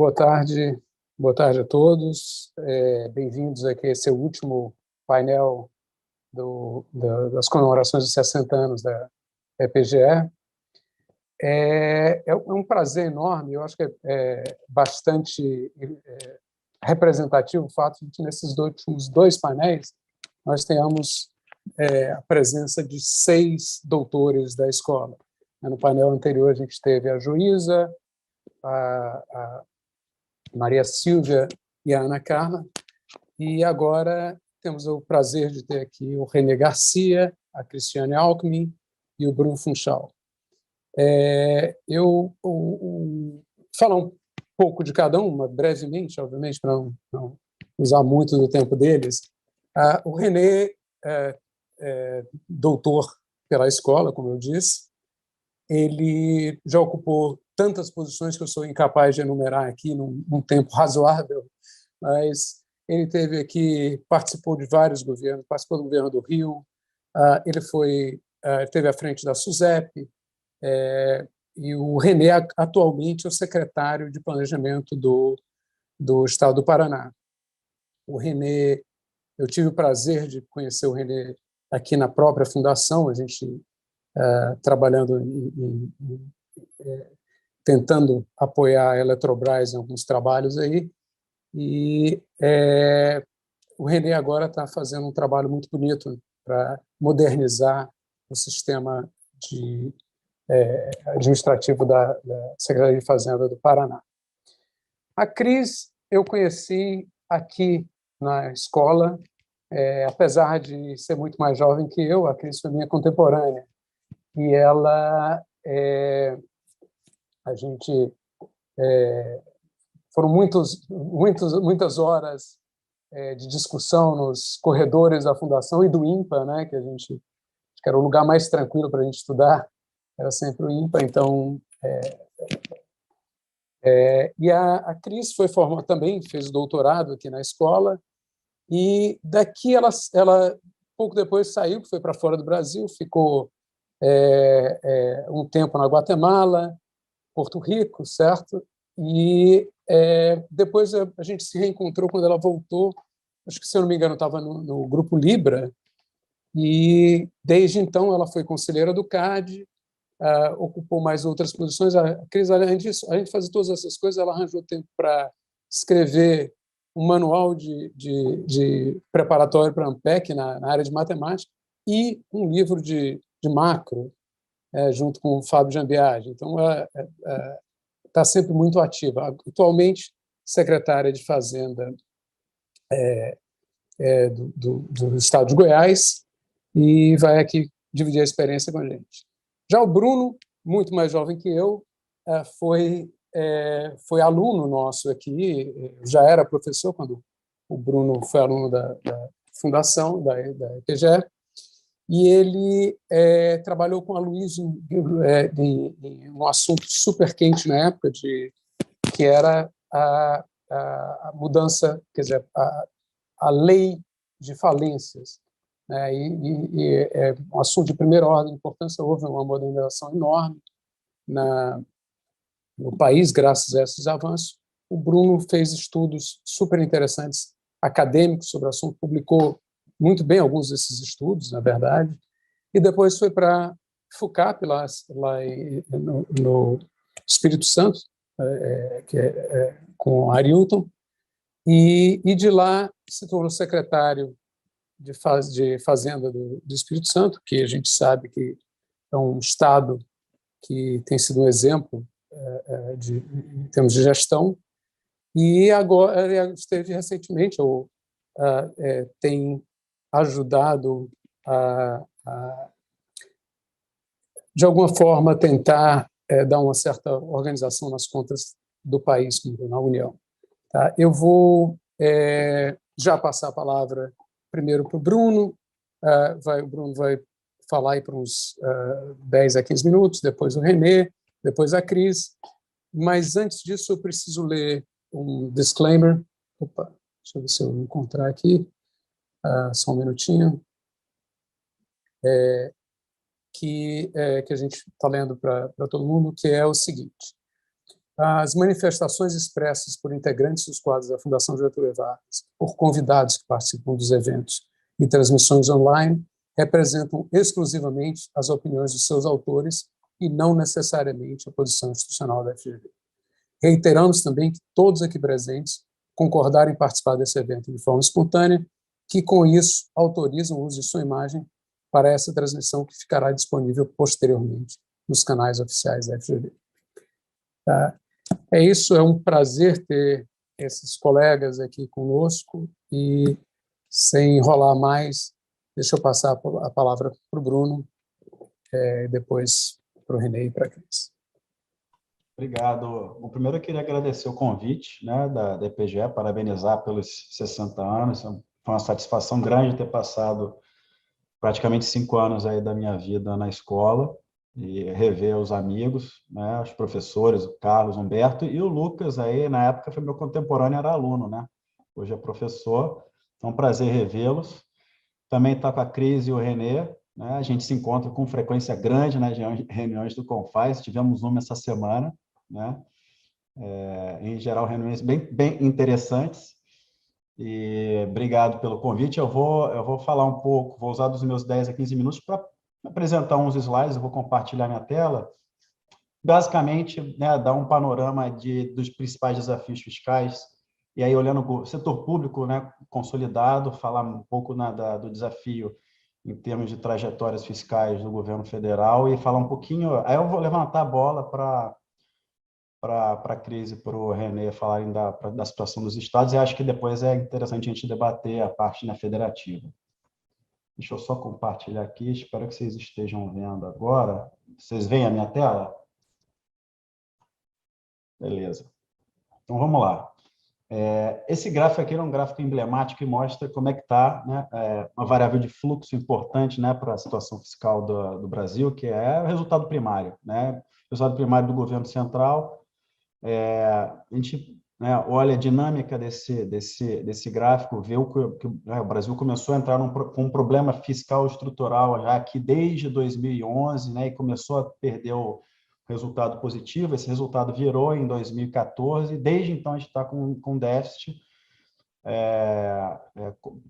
Boa tarde a todos. Bem-vindos aqui a esse último painel das comemorações dos 60 anos da EPGE. É um prazer enorme, eu acho que é bastante representativo o fato de que nesses últimos dois painéis nós tenhamos a presença de 6 doutores da escola. No painel anterior a gente teve a Juíza, a Maria Silvia e a Ana Carla, e agora temos o prazer de ter aqui o René Garcia, a Cristiane Alckmin e o Bruno Funchal. Eu vou falar um pouco de cada uma, brevemente, obviamente, para não usar muito do tempo deles. O René é doutor pela escola, como eu disse. Ele já ocupou tantas posições que eu sou incapaz de enumerar aqui num tempo razoável, mas ele teve aqui, participou de vários governos, participou do governo do Rio, ele esteve à frente da SUSEP, e o René atualmente é o secretário de planejamento do Estado do Paraná. O René, eu tive o prazer de conhecer o René aqui na própria fundação, a gente trabalhando tentando apoiar a Eletrobras em alguns trabalhos aí, e o René agora está fazendo um trabalho muito bonito para modernizar o sistema administrativo da Secretaria de Fazenda do Paraná. A Cris eu conheci aqui na escola, apesar de ser muito mais jovem que eu, a Cris foi minha contemporânea, e ela, a gente, foram muitas horas de discussão nos corredores da Fundação e do INPA, né, que que era o lugar mais tranquilo para a gente estudar, era sempre o INPA. Então, e a Cris foi formada também, fez o doutorado aqui na escola, e daqui ela pouco depois saiu, foi para fora do Brasil, ficou um tempo na Guatemala, Porto Rico, certo? E depois a gente se reencontrou quando ela voltou, acho que, se eu não me engano, estava no Grupo Libra, e desde então ela foi conselheira do CAD, ocupou mais outras posições. A Cris, além disso, a gente fazia todas essas coisas, ela arranjou tempo para escrever um manual de preparatório para a ANPEC na área de matemática e um livro de macro, junto com o Fábio Jambiage. Então, está sempre muito ativa. Atualmente, secretária de Fazenda do Estado de Goiás, e vai aqui dividir a experiência com a gente. Já o Bruno, muito mais jovem que eu, foi aluno nosso aqui, já era professor quando o Bruno foi aluno da fundação, da EPGE, e ele trabalhou com a Luísa em um assunto super quente na época, que era a mudança, quer dizer, a lei de falências. E é um assunto de primeira ordem de importância. Houve uma modernização enorme no país, graças a esses avanços. O Bruno fez estudos super interessantes, acadêmicos, sobre o assunto, publicou muito bem alguns desses estudos, na verdade, e depois foi para FUCAP, lá no Espírito Santo, com Arilton, e de lá se tornou secretário de Fazenda do Espírito Santo, que a gente sabe que é um estado que tem sido um exemplo em termos de gestão, e agora esteve recentemente, tem ajudado de alguma forma, tentar dar uma certa organização nas contas do país, na União. Tá? Eu vou já passar a palavra primeiro para o Bruno. O Bruno vai falar aí por uns 10 a 15 minutos, depois o René, depois a Cris. Mas, antes disso, eu preciso ler um disclaimer. Opa, deixa eu ver se eu encontrar aqui. Só um minutinho. Que a gente está lendo para todo mundo, que é o seguinte. as manifestações expressas por integrantes dos quadros da Fundação Getúlio Vargas, por convidados que participam dos eventos e transmissões online, representam exclusivamente as opiniões dos seus autores e não necessariamente a posição institucional da FGV. Reiteramos também que todos aqui presentes concordaram em participar desse evento de forma espontânea, que com isso autorizam o uso de sua imagem para essa transmissão que ficará disponível posteriormente nos canais oficiais da FGV. Tá? É isso, é um prazer ter esses colegas aqui conosco e, sem enrolar mais, deixa eu passar a palavra para o Bruno, depois para o René e para a Cris. Obrigado. Bom, primeiro eu queria agradecer o convite, né, da EPGE, parabenizar pelos 60 anos. Foi uma satisfação grande ter passado praticamente 5 anos aí da minha vida na escola e rever os amigos, né, os professores, o Carlos, o Humberto e o Lucas, aí na época foi meu contemporâneo, era aluno, né? Hoje é professor, então é um prazer revê-los. Também está com a Cris e o Renê, né? A gente se encontra com frequência grande nas reuniões do Confaz, tivemos uma essa semana, né? Em geral, reuniões bem interessantes. E obrigado pelo convite. Eu vou falar um pouco, vou usar dos meus 10 a 15 minutos para apresentar uns slides, eu vou compartilhar minha tela. Basicamente, né, dar um panorama dos principais desafios fiscais, e aí olhando o setor público, né, consolidado, falar um pouco do desafio em termos de trajetórias fiscais do governo federal e falar um pouquinho, aí eu vou levantar a bola para a Cris e para o René falarem da situação dos estados, e acho que depois é interessante a gente debater a parte, né, federativa. Deixa eu só compartilhar aqui, espero que vocês estejam vendo agora. Vocês veem a minha tela? Beleza. Então, vamos lá. Esse gráfico aqui é um gráfico emblemático que mostra como é que está, né, uma variável de fluxo importante, né, para a situação fiscal do Brasil, que é o resultado primário, né? O resultado primário do governo central. A gente, né, olha a dinâmica desse gráfico, vê que o Brasil começou a entrar com um problema fiscal estrutural já aqui desde 2011, né, e começou a perder o resultado positivo. Esse resultado virou em 2014, desde então a gente está com déficit,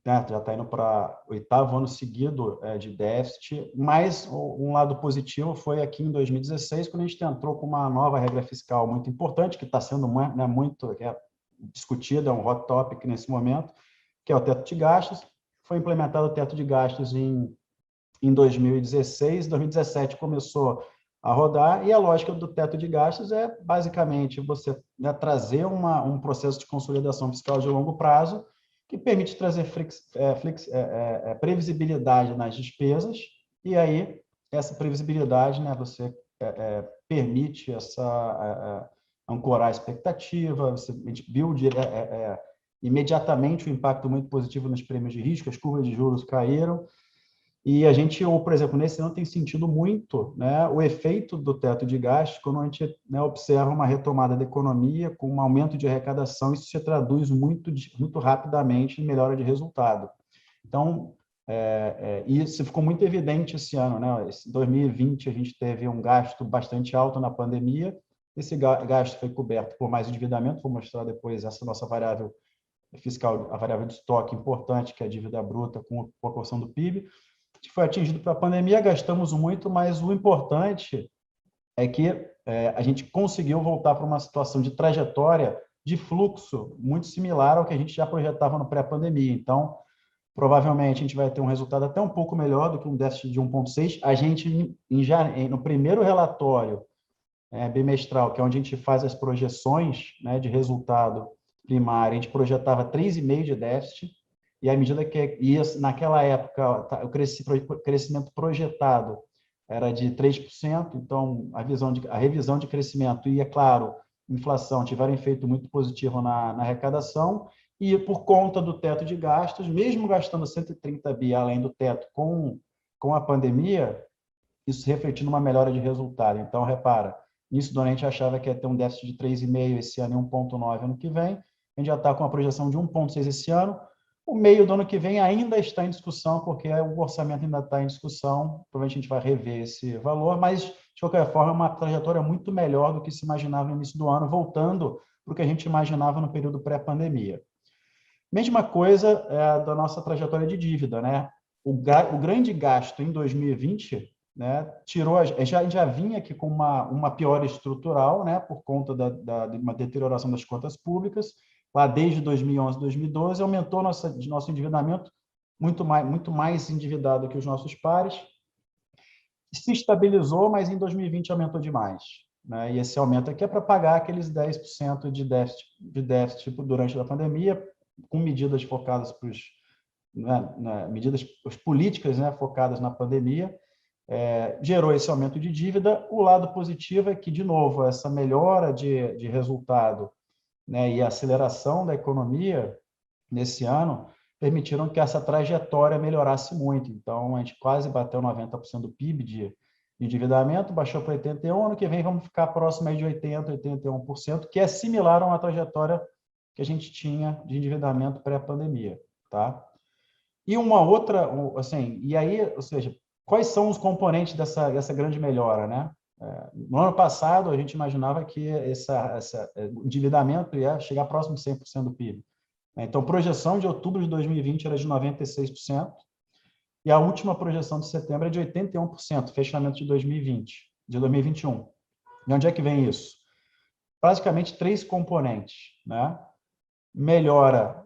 né, já está indo para o 8º ano seguido de déficit, mas um lado positivo foi aqui em 2016, quando a gente entrou com uma nova regra fiscal muito importante, que está sendo, né, muito discutida, é um hot topic nesse momento, que é o teto de gastos. Foi implementado o teto de gastos em 2016, 2017 começou a rodar, e a lógica do teto de gastos é, basicamente, você, né, trazer um processo de consolidação fiscal de longo prazo que permite trazer previsibilidade nas despesas, e aí essa previsibilidade, né, você permite ancorar a expectativa, a gente viu imediatamente o impacto muito positivo nos prêmios de risco, as curvas de juros caíram. E a gente, por exemplo, nesse ano tem sentido muito, né, o efeito do teto de gastos quando a gente, né, observa uma retomada da economia com um aumento de arrecadação. Isso se traduz muito rapidamente em melhora de resultado. Então, isso ficou muito evidente esse ano, né? Em 2020 a gente teve um gasto bastante alto na pandemia. Esse gasto foi coberto por mais endividamento. Vou mostrar depois essa nossa variável fiscal, a variável de estoque importante, que é a dívida bruta com a proporção do PIB. Que foi atingido pela pandemia, gastamos muito, mas o importante é que a gente conseguiu voltar para uma situação de trajetória de fluxo muito similar ao que a gente já projetava no pré-pandemia. Então, provavelmente, a gente vai ter um resultado até um pouco melhor do que um déficit de 1,6. A gente, no primeiro relatório bimestral, que é onde a gente faz as projeções, né, de resultado primário, a gente projetava 3,5 de déficit, e à medida que naquela época o crescimento projetado era de 3%, então a revisão de crescimento e, é claro, inflação tiveram efeito muito positivo na arrecadação, e por conta do teto de gastos, mesmo gastando 130 bi além do teto com a pandemia, isso refletindo uma melhora de resultado. Então, repara, nisso do ano a gente achava que ia ter um déficit de 3,5 esse ano e 1,9 ano que vem, a gente já está com uma projeção de 1,6 esse ano. O meio do ano que vem ainda está em discussão, porque o orçamento ainda está em discussão, provavelmente a gente vai rever esse valor, mas de qualquer forma, é uma trajetória muito melhor do que se imaginava no início do ano, voltando para o que a gente imaginava no período pré-pandemia. Mesma coisa da nossa trajetória de dívida, né? O grande gasto em 2020, né, já vinha aqui com uma piora estrutural, né, por conta de uma deterioração das contas públicas, lá desde 2011, 2012, aumentou nosso endividamento, muito mais endividado que os nossos pares, se estabilizou, mas em 2020 aumentou demais, né? E esse aumento aqui é para pagar aqueles 10% de déficit durante a pandemia, com medidas focadas para as políticas, né, focadas na pandemia, gerou esse aumento de dívida. O lado positivo é que, de novo, essa melhora de resultado, né, e a aceleração da economia nesse ano permitiram que essa trajetória melhorasse muito. Então, a gente quase bateu 90% do PIB de endividamento, baixou para 81%, ano que vem vamos ficar próximo aí de 80%, 81%, que é similar a uma trajetória que a gente tinha de endividamento pré-pandemia, tá? E uma outra, assim, e aí, ou seja, quais são os componentes dessa grande melhora, né? No ano passado, a gente imaginava que esse endividamento ia chegar próximo de 100% do PIB. Então, a projeção de outubro de 2020 era de 96%, e a última projeção de setembro é de 81%, fechamento de 2021. E onde é que vem isso? Praticamente 3 componentes, né? Melhora,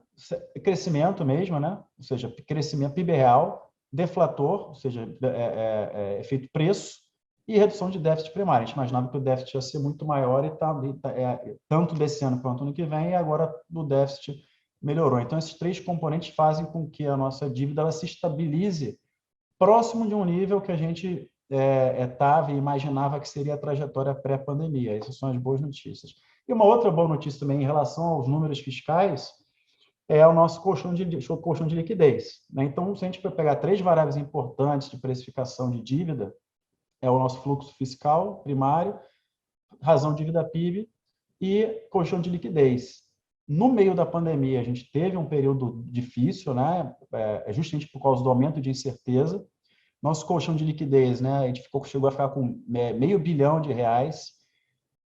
crescimento mesmo, né? Ou seja, crescimento PIB real, deflator, ou seja, efeito preço, e redução de déficit primário. A gente imaginava que o déficit ia ser muito maior tanto desse ano quanto ano que vem, e agora o déficit melhorou. Então, esses 3 componentes fazem com que a nossa dívida ela se estabilize próximo de um nível que a gente estava e imaginava que seria a trajetória pré-pandemia. Essas são as boas notícias. E uma outra boa notícia também em relação aos números fiscais é o nosso colchão de liquidez, né? Então, se a gente for pegar 3 variáveis importantes de precificação de dívida, é o nosso fluxo fiscal primário, razão dívida PIB e colchão de liquidez. No meio da pandemia, a gente teve um período difícil, né? Justamente por causa do aumento de incerteza. Nosso colchão de liquidez, né? A gente chegou a ficar com R$500 bilhão,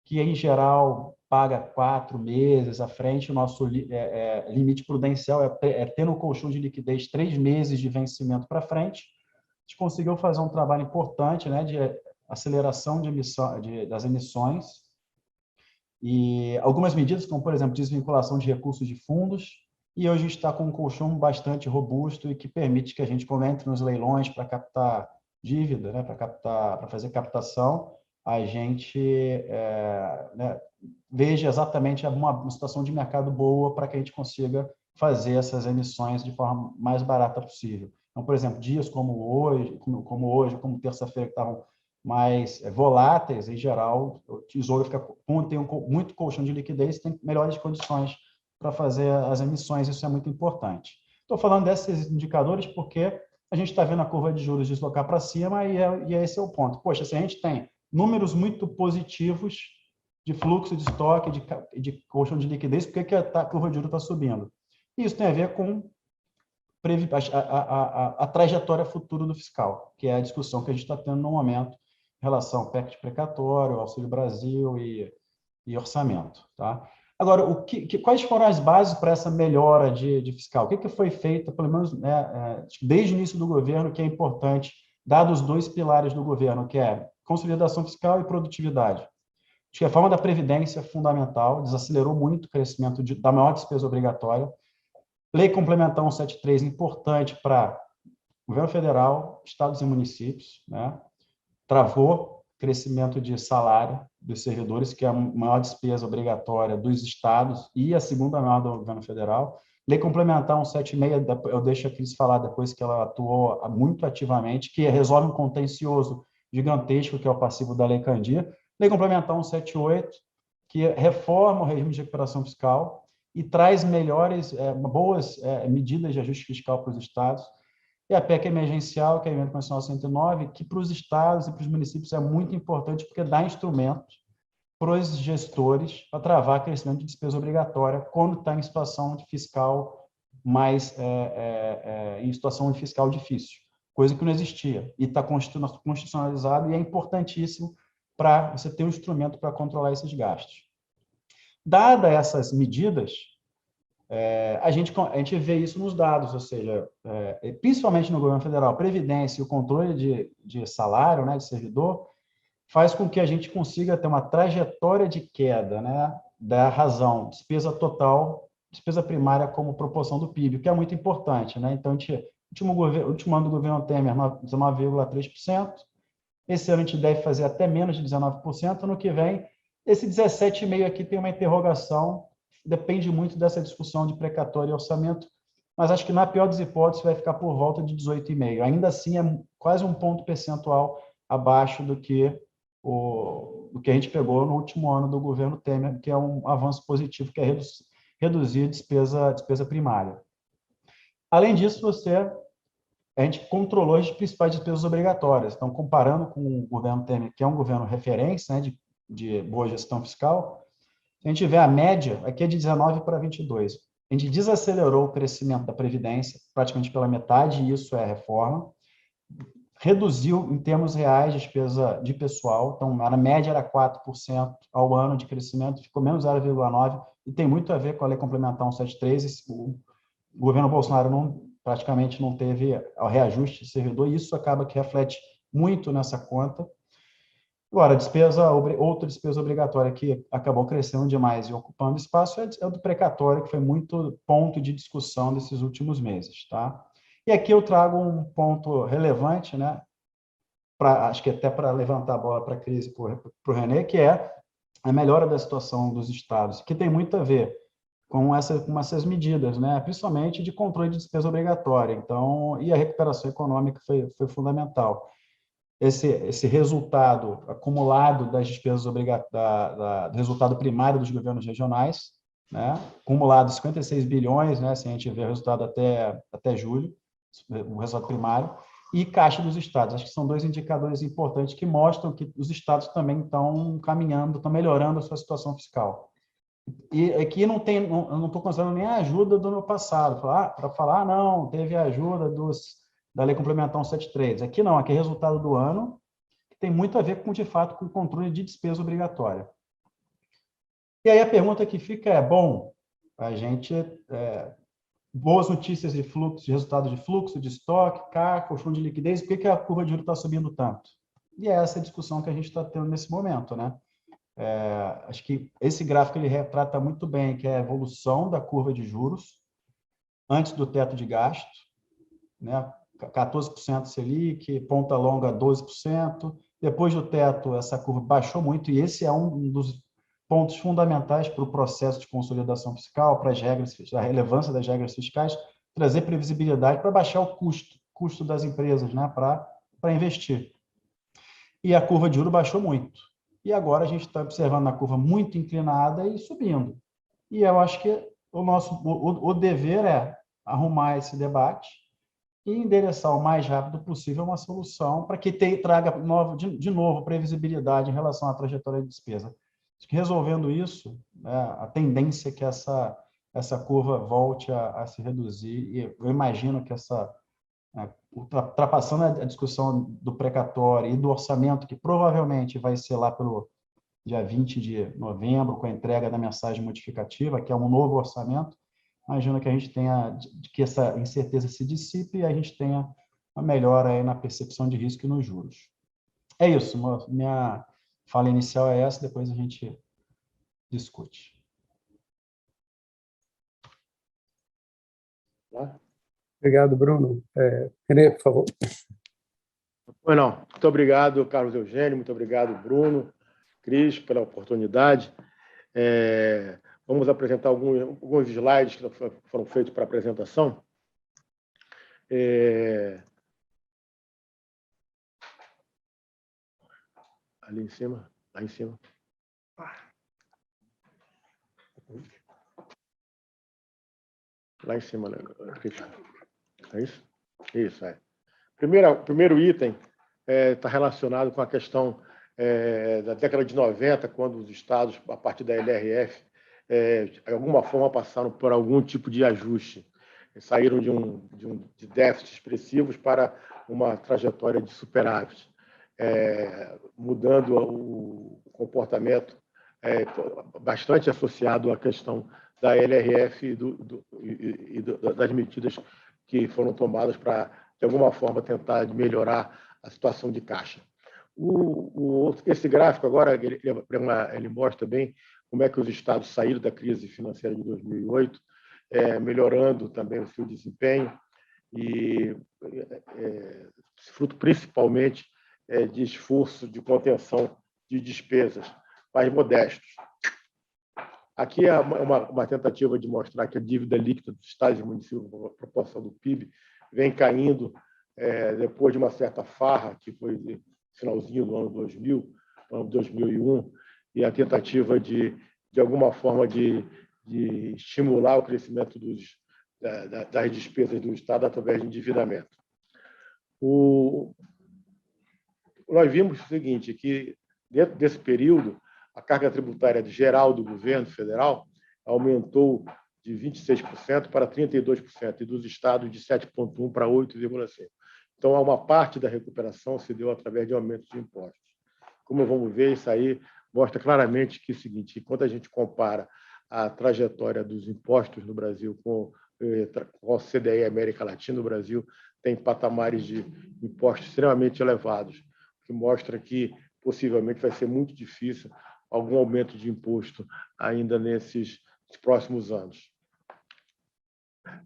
que em geral paga 4 meses à frente. O nosso limite prudencial é ter no colchão de liquidez 3 meses de vencimento para frente. A gente conseguiu fazer um trabalho importante, né, de aceleração das emissões, e algumas medidas, como, por exemplo, desvinculação de recursos de fundos, e hoje a gente está com um colchão bastante robusto e que permite que a gente, quando entre nos leilões para captar dívida, né, para fazer captação, a gente né, veja exatamente uma situação de mercado boa para que a gente consiga fazer essas emissões de forma mais barata possível. Então, por exemplo, dias como hoje, como terça-feira, que estavam mais voláteis, em geral, o Tesouro tem muito colchão de liquidez, tem melhores condições para fazer as emissões, isso é muito importante. Estou falando desses indicadores porque a gente está vendo a curva de juros deslocar para cima e esse é o ponto. Poxa, se a gente tem números muito positivos de fluxo de estoque, de colchão de liquidez, por que a curva de juros está subindo? Isso tem a ver com a trajetória futura do fiscal, que é a discussão que a gente está tendo no momento em relação ao PEC precatório, Auxílio Brasil e orçamento. Tá? Agora, quais foram as bases para essa melhora de fiscal? O que foi feito, pelo menos desde o início do governo, que é importante, dados os 2 pilares do governo, que é consolidação fiscal e produtividade? Acho que a reforma da Previdência é fundamental, desacelerou muito o crescimento da maior despesa obrigatória. Lei Complementar 173, importante para governo federal, estados e municípios, né? Travou crescimento de salário dos servidores, que é a maior despesa obrigatória dos estados e a segunda maior do governo federal. Lei Complementar 176, eu deixo a Cris falar depois, que ela atuou muito ativamente, que resolve um contencioso gigantesco, que é o passivo da Lei Candir. Lei Complementar 178, que reforma o regime de recuperação fiscal e traz boas medidas de ajuste fiscal para os estados. E a PEC emergencial, que é a Emenda Constitucional 109, que para os estados e para os municípios é muito importante, porque dá instrumentos para os gestores para travar crescimento de despesa obrigatória quando está em situação de fiscal em situação de fiscal difícil, coisa que não existia, e está constitucionalizado, e é importantíssimo para você ter um instrumento para controlar esses gastos. Dadas essas medidas, a gente vê isso nos dados, ou seja, principalmente no governo federal, a previdência e o controle de salário, né, de servidor, faz com que a gente consiga ter uma trajetória de queda, né, da razão, despesa total, despesa primária como proporção do PIB, o que é muito importante, né? Então, último ano do governo Temer, 19,3%. Esse ano a gente deve fazer até menos de 19%. Ano que vem, esse 17,5% aqui tem uma interrogação, depende muito dessa discussão de precatório e orçamento, mas acho que, na pior das hipóteses, vai ficar por volta de 18,5%. Ainda assim, é quase um ponto percentual abaixo do que a gente pegou no último ano do governo Temer, que é um avanço positivo, que é reduzir a despesa primária. Além disso, a gente controlou as principais despesas obrigatórias. Então, comparando com o governo Temer, que é um governo referência, né, de boa gestão fiscal, se a gente vê a média, aqui é de 19 para 22. A gente desacelerou o crescimento da Previdência, praticamente pela metade, e isso é reforma. Reduziu, em termos reais, a despesa de pessoal. Então, a média era 4% ao ano de crescimento, ficou menos 0,9%, e tem muito a ver com a Lei Complementar 173. O governo Bolsonaro praticamente não teve o reajuste de servidor, e isso acaba que reflete muito nessa conta. Agora, outra despesa obrigatória que acabou crescendo demais e ocupando espaço é o do precatório, que foi muito ponto de discussão desses últimos meses, tá? E aqui eu trago um ponto relevante, né? Acho que até para levantar a bola para a crise, para o René, que é a melhora da situação dos estados, que tem muito a ver com essas medidas, né? Principalmente de controle de despesa obrigatória. Então, e a recuperação econômica foi fundamental. Esse resultado acumulado das despesas do resultado primário dos governos regionais, né? Acumulado 56 bilhões, né? Se a gente ver o resultado até julho, o resultado primário, e caixa dos estados. Acho que são dois indicadores importantes que mostram que os estados também estão caminhando, estão melhorando a sua situação fiscal. E aqui eu não estou considerando nem a ajuda do ano passado, para falar, não, teve a ajuda da Lei Complementar 173. Aqui não, aqui é resultado do ano, que tem muito a ver, de fato, com o controle de despesa obrigatória. E aí a pergunta que fica é, bom, a gente... boas notícias de fluxo, de resultado de fluxo, de estoque, CAC, colchão de liquidez, por que a curva de juros está subindo tanto? E é essa a discussão que a gente está tendo nesse momento, né? Acho que esse gráfico ele retrata muito bem que é a evolução da curva de juros antes do teto de gasto, né? 14% Selic, ponta longa 12%. Depois do teto, essa curva baixou muito, e esse é um dos pontos fundamentais para o processo de consolidação fiscal, para as regras, a relevância das regras fiscais, trazer previsibilidade para baixar o custo das empresas, né? Para investir. E a curva de juros baixou muito. E agora a gente está observando a curva muito inclinada e subindo. E eu acho que o dever é arrumar esse debate e endereçar o mais rápido possível uma solução para que traga de novo previsibilidade em relação à trajetória de despesa. Acho que resolvendo isso, a tendência é que essa curva volte a se reduzir, e eu imagino que ultrapassando a discussão do precatório e do orçamento, que provavelmente vai ser lá pelo dia 20 de novembro, com a entrega da mensagem modificativa, que é um novo orçamento, imagino que a gente que essa incerteza se dissipe e a gente tenha uma melhora aí na percepção de risco e nos juros. É isso, minha fala inicial é essa, depois a gente discute. Obrigado, Bruno. René, por favor. Não, muito obrigado, Carlos Eugênio, muito obrigado, Bruno, Cris, pela oportunidade. Vamos apresentar alguns slides que foram feitos para a apresentação. Ali em cima, lá em cima. Lá em cima, né? É isso? Isso, é. Primeiro item está relacionado com a questão da década de 90, quando os estados, a partir da LRF, de alguma forma passaram por algum tipo de ajuste. Saíram de déficits expressivos para uma trajetória de superávit. mudando o comportamento bastante associado à questão da LRF e das medidas que foram tomadas para, de alguma forma, tentar melhorar a situação de caixa. Esse gráfico agora ele mostra bem como é que os estados saíram da crise financeira de 2008, melhorando também o seu desempenho e fruto principalmente de esforço de contenção de despesas mais modestos. Aqui é uma tentativa de mostrar que a dívida líquida dos estados e municípios, a proporção do PIB, vem caindo depois de uma certa farra, que foi no finalzinho do ano 2000, ano 2001, e a tentativa de alguma forma, de estimular o crescimento das despesas do Estado através de endividamento. Nós vimos o seguinte, que dentro desse período, a carga tributária geral do governo federal aumentou de 26% para 32%, e dos estados de 7,1% para 8,5%. Então, uma parte da recuperação se deu através de aumento de impostos. Como vamos ver, isso aí mostra claramente que é o seguinte, quando a gente compara a trajetória dos impostos no Brasil com o CDE América Latina, o Brasil tem patamares de impostos extremamente elevados, que mostra que possivelmente vai ser muito difícil algum aumento de imposto ainda nesses próximos anos.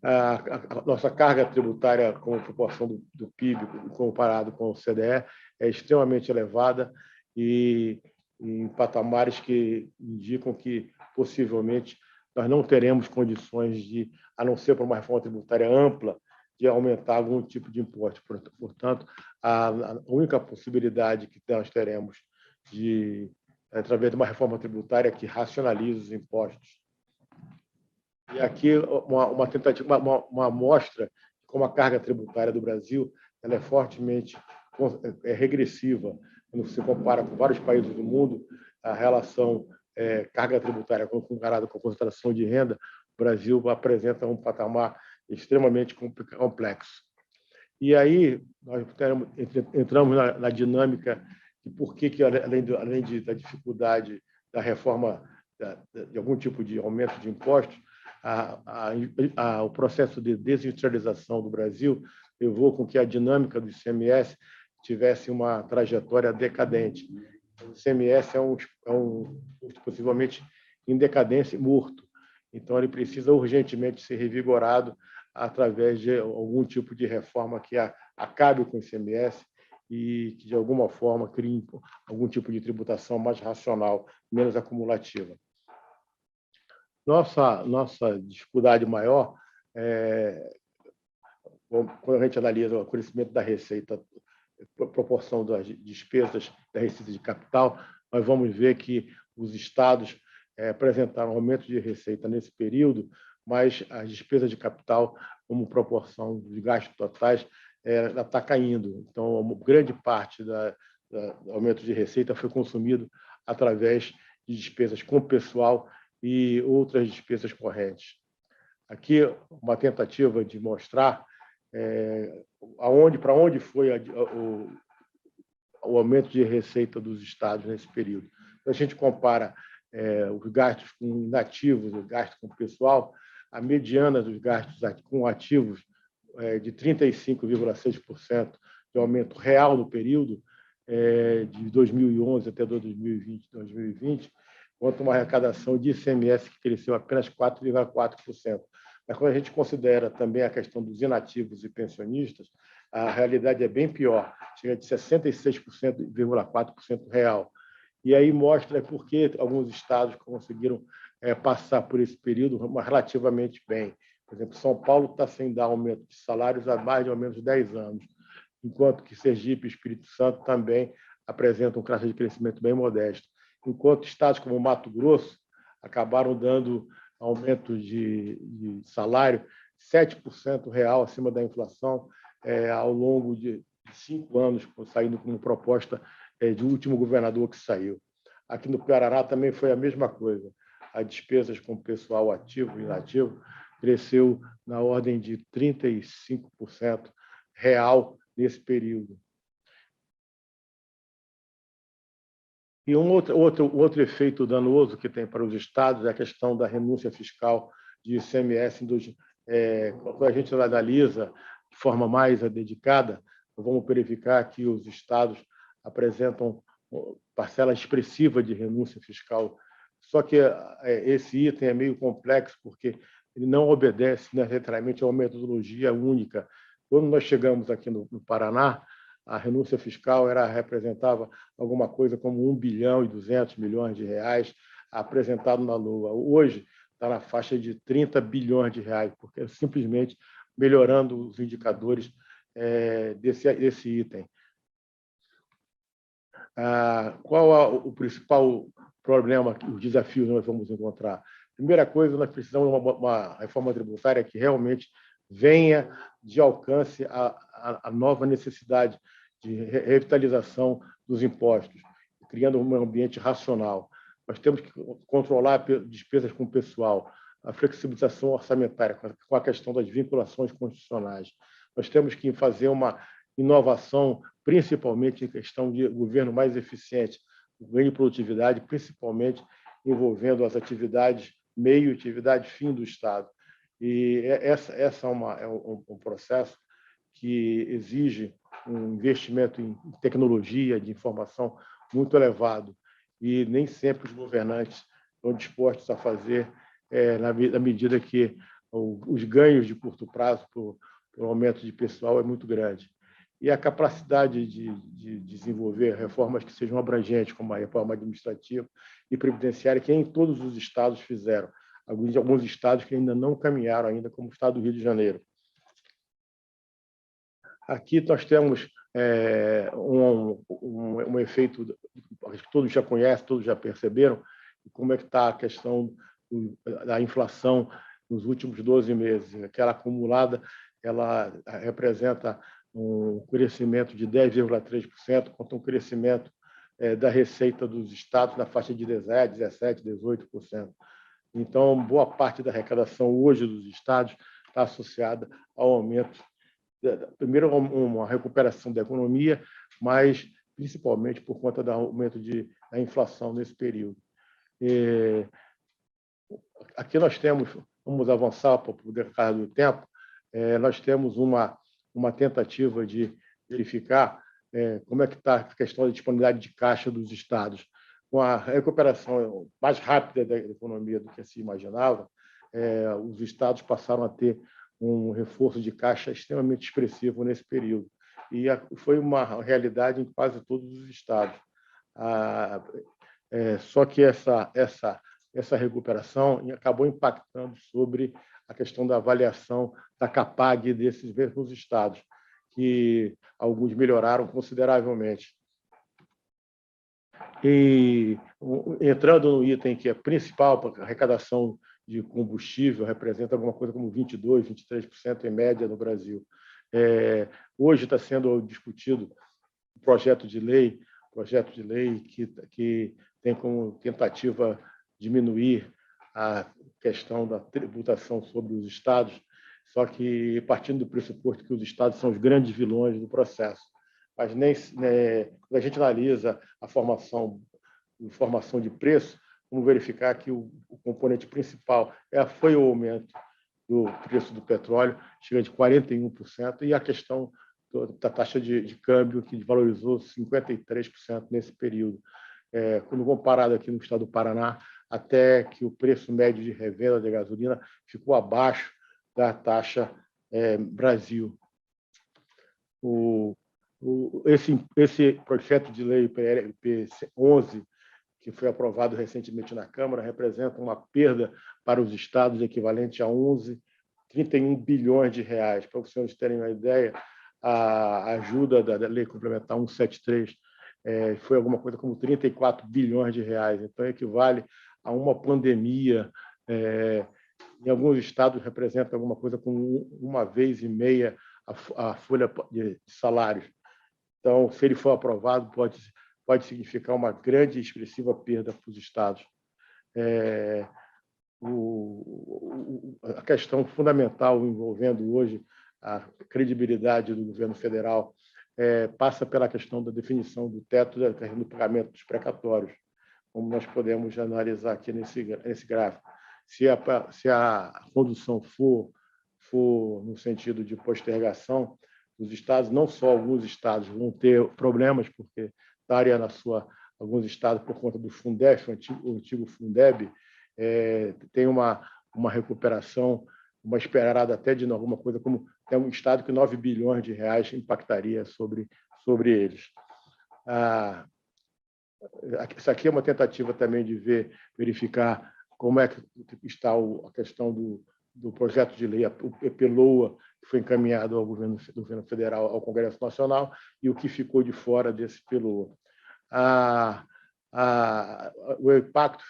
A nossa carga tributária com proporção do PIB, comparado com o CDE, é extremamente elevada e em patamares que indicam que, possivelmente, nós não teremos condições de, a não ser por uma reforma tributária ampla, de aumentar algum tipo de imposto. Portanto, a única possibilidade que nós teremos através de uma reforma tributária que racionalize os impostos. E aqui uma tentativa, uma amostra de como a carga tributária do Brasil ela é fortemente regressiva. Quando se compara com vários países do mundo, a relação carga tributária comparada com a concentração de renda, o Brasil apresenta um patamar extremamente complexo. E aí nós entramos na dinâmica de por que além da dificuldade da reforma, de algum tipo de aumento de impostos, o processo de desindustrialização do Brasil levou com que a dinâmica do ICMS tivesse uma trajetória decadente. O ICMS possivelmente em decadência e morto. Então, ele precisa urgentemente ser revigorado através de algum tipo de reforma que acabe com o ICMS e que, de alguma forma, crie algum tipo de tributação mais racional, menos acumulativa. Nossa dificuldade maior quando a gente analisa o crescimento da receita, a proporção das despesas da receita de capital, nós vamos ver que os estados apresentaram aumento de receita nesse período, mas as despesas de capital, como proporção de gastos totais, ela está caindo. Então, uma grande parte do aumento de receita foi consumido através de despesas com pessoal e outras despesas correntes. Aqui, uma tentativa de mostrar para onde foi o aumento de receita dos estados nesse período. Então, a gente compara os gastos com inativos, os gastos com pessoal, a mediana dos gastos com ativos de 35,6% de aumento real no período, de 2011 até 2020, quanto uma arrecadação de ICMS que cresceu apenas 4,4%. Mas quando a gente considera também a questão dos inativos e pensionistas, a realidade é bem pior, chega de 66,4% real. E aí mostra por que alguns estados conseguiram passar por esse período relativamente bem. Por exemplo, São Paulo está sem dar aumento de salários há mais de ao menos 10 anos, enquanto que Sergipe e Espírito Santo também apresentam um taxa de crescimento bem modesto. Enquanto estados como Mato Grosso acabaram dando aumento de salário 7% real acima da inflação ao longo de 5 anos, saindo como proposta de último governador que saiu. Aqui no Paraná também foi a mesma coisa. As despesas com pessoal ativo e inativo cresceu na ordem de 35% real nesse período. E um outro efeito danoso que tem para os estados é a questão da renúncia fiscal de ICMS. Quando a gente analisa de forma mais dedicada, vamos verificar que os estados apresentam parcela expressiva de renúncia fiscal. Só que esse item é meio complexo, porque ele não obedece necessariamente a uma metodologia única. Quando nós chegamos aqui no Paraná, a renúncia fiscal representava alguma coisa como 1 bilhão e 200 milhões de reais apresentado na Lua. Hoje está na faixa de 30 bilhões de reais, porque é simplesmente melhorando os indicadores desse item. Qual o principal problema, os desafios que nós vamos encontrar? Primeira coisa, nós precisamos de uma reforma tributária que realmente venha de alcance a nova necessidade de revitalização dos impostos, criando um ambiente racional. Nós temos que controlar despesas com o pessoal, a flexibilização orçamentária, com a questão das vinculações constitucionais. Nós temos que fazer uma inovação, principalmente em questão de governo mais eficiente, ganho de produtividade, principalmente envolvendo as atividades meio e atividade fim do Estado. E essa é um processo que exige um investimento em tecnologia, de informação muito elevado, e nem sempre os governantes estão dispostos a fazer na medida que os ganhos de curto prazo por aumento de pessoal é muito grande. E a capacidade de desenvolver reformas que sejam abrangentes, como a reforma administrativa e previdenciária, que em todos os estados fizeram. Alguns estados que ainda não caminharam, ainda como o estado do Rio de Janeiro. Aqui nós temos um efeito que todos já conhecem, todos já perceberam, como é que está a questão da inflação nos últimos 12 meses. Aquela acumulada, ela representa um crescimento de 10,3%, contra um crescimento da receita dos estados na faixa de 17%, 18%. Então, boa parte da arrecadação hoje dos estados está associada ao aumento, primeiro, uma recuperação da economia, mas principalmente por conta do aumento da inflação nesse período. Aqui nós temos, vamos avançar para poder carregar do tempo, nós temos uma tentativa de verificar como é que está a questão da disponibilidade de caixa dos estados. Com a recuperação mais rápida da economia do que se imaginava, os estados passaram a ter um reforço de caixa extremamente expressivo nesse período. E foi uma realidade em quase todos os estados. Só que essa recuperação acabou impactando sobre a questão da avaliação da CAPAG desses mesmos estados, que alguns melhoraram consideravelmente. E entrando no item que é principal, para a arrecadação de combustível, representa alguma coisa como 22%, 23% em média no Brasil. Hoje está sendo discutido um projeto de lei que tem como tentativa diminuir a questão da tributação sobre os estados, só que partindo do pressuposto que os estados são os grandes vilões do processo. Mas quando a gente analisa a formação de preço, vamos verificar que o componente principal foi o aumento do preço do petróleo, chega de 41%, e a questão da taxa de câmbio, que valorizou 53% nesse período. Quando comparado aqui no estado do Paraná, até que o preço médio de revenda de gasolina ficou abaixo da taxa Brasil. Esse projeto de lei PLP 11, que foi aprovado recentemente na Câmara, representa uma perda para os estados equivalente a 31 bilhões de reais. Para os senhores terem uma ideia, a ajuda da Lei Complementar 173 foi alguma coisa como 34 bilhões de reais. Então, equivale a uma pandemia. Em alguns estados, representa alguma coisa como 1,5 vezes a folha de salários. Então, se ele for aprovado, pode significar uma grande e expressiva perda para os estados. A questão fundamental envolvendo hoje a credibilidade do governo federal passa pela questão da definição do teto do pagamento dos precatórios, como nós podemos analisar aqui nesse gráfico. Se a condução for no sentido de postergação, os estados, não só alguns estados, vão ter problemas, porque estaria alguns estados, por conta do Fundef, o antigo Fundeb, tem uma recuperação, uma esperada até de alguma coisa, como tem um estado que 9 bilhões de reais impactaria sobre eles. Isso aqui é uma tentativa também de verificar como é que está a questão do projeto de lei, o EPLOA, que foi encaminhado ao governo federal, ao Congresso Nacional, e o que ficou de fora desse EPLOA. O impacto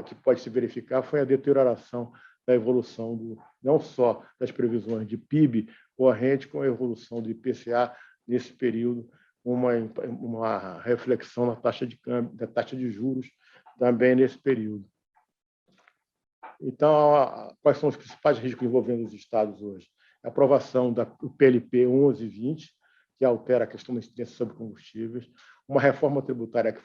que pode se verificar foi a deterioração da evolução não só das previsões de PIB corrente, com a evolução do IPCA nesse período, uma reflexão na taxa de câmbio, da taxa de juros também nesse período. Então, quais são os principais riscos envolvendo os estados hoje? A aprovação do PLP 1120, que altera a questão da incidência sobre combustíveis, uma reforma tributária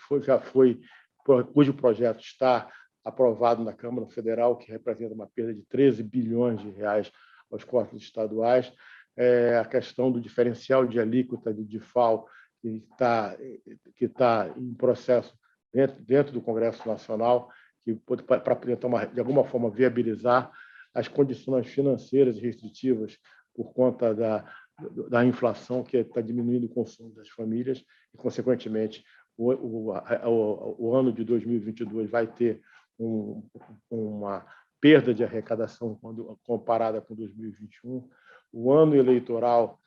cujo projeto está aprovado na Câmara Federal, que representa uma perda de 13 bilhões de reais aos corpos estaduais, a questão do diferencial de alíquota de DIFAL, que está em processo dentro do Congresso Nacional, para tentar, de alguma forma, viabilizar as condições financeiras e restritivas por conta da inflação, que está diminuindo o consumo das famílias, e, consequentemente, o ano de 2022 vai ter uma perda de arrecadação comparada com 2021. O ano eleitoral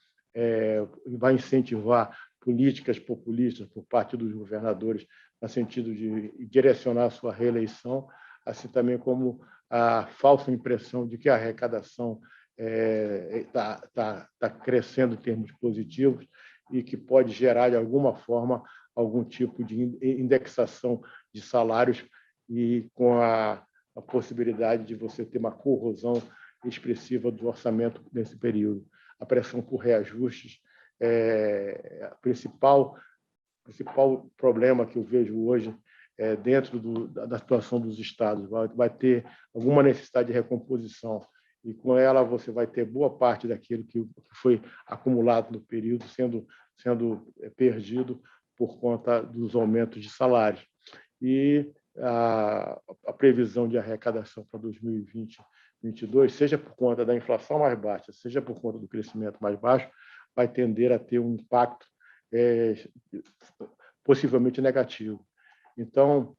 vai incentivar políticas populistas por parte dos governadores, no sentido de direcionar a sua reeleição, assim também como a falsa impressão de que a arrecadação está crescendo em termos positivos e que pode gerar, de alguma forma, algum tipo de indexação de salários e com a possibilidade de você ter uma corrosão expressiva do orçamento nesse período. A pressão por reajustes o principal problema que eu vejo hoje dentro da situação dos estados. Vai ter alguma necessidade de recomposição, e com ela você vai ter boa parte daquilo que foi acumulado no período sendo perdido por conta dos aumentos de salários. E a previsão de arrecadação para 2022, seja por conta da inflação mais baixa, seja por conta do crescimento mais baixo, vai tender a ter um impacto possivelmente negativo. Então,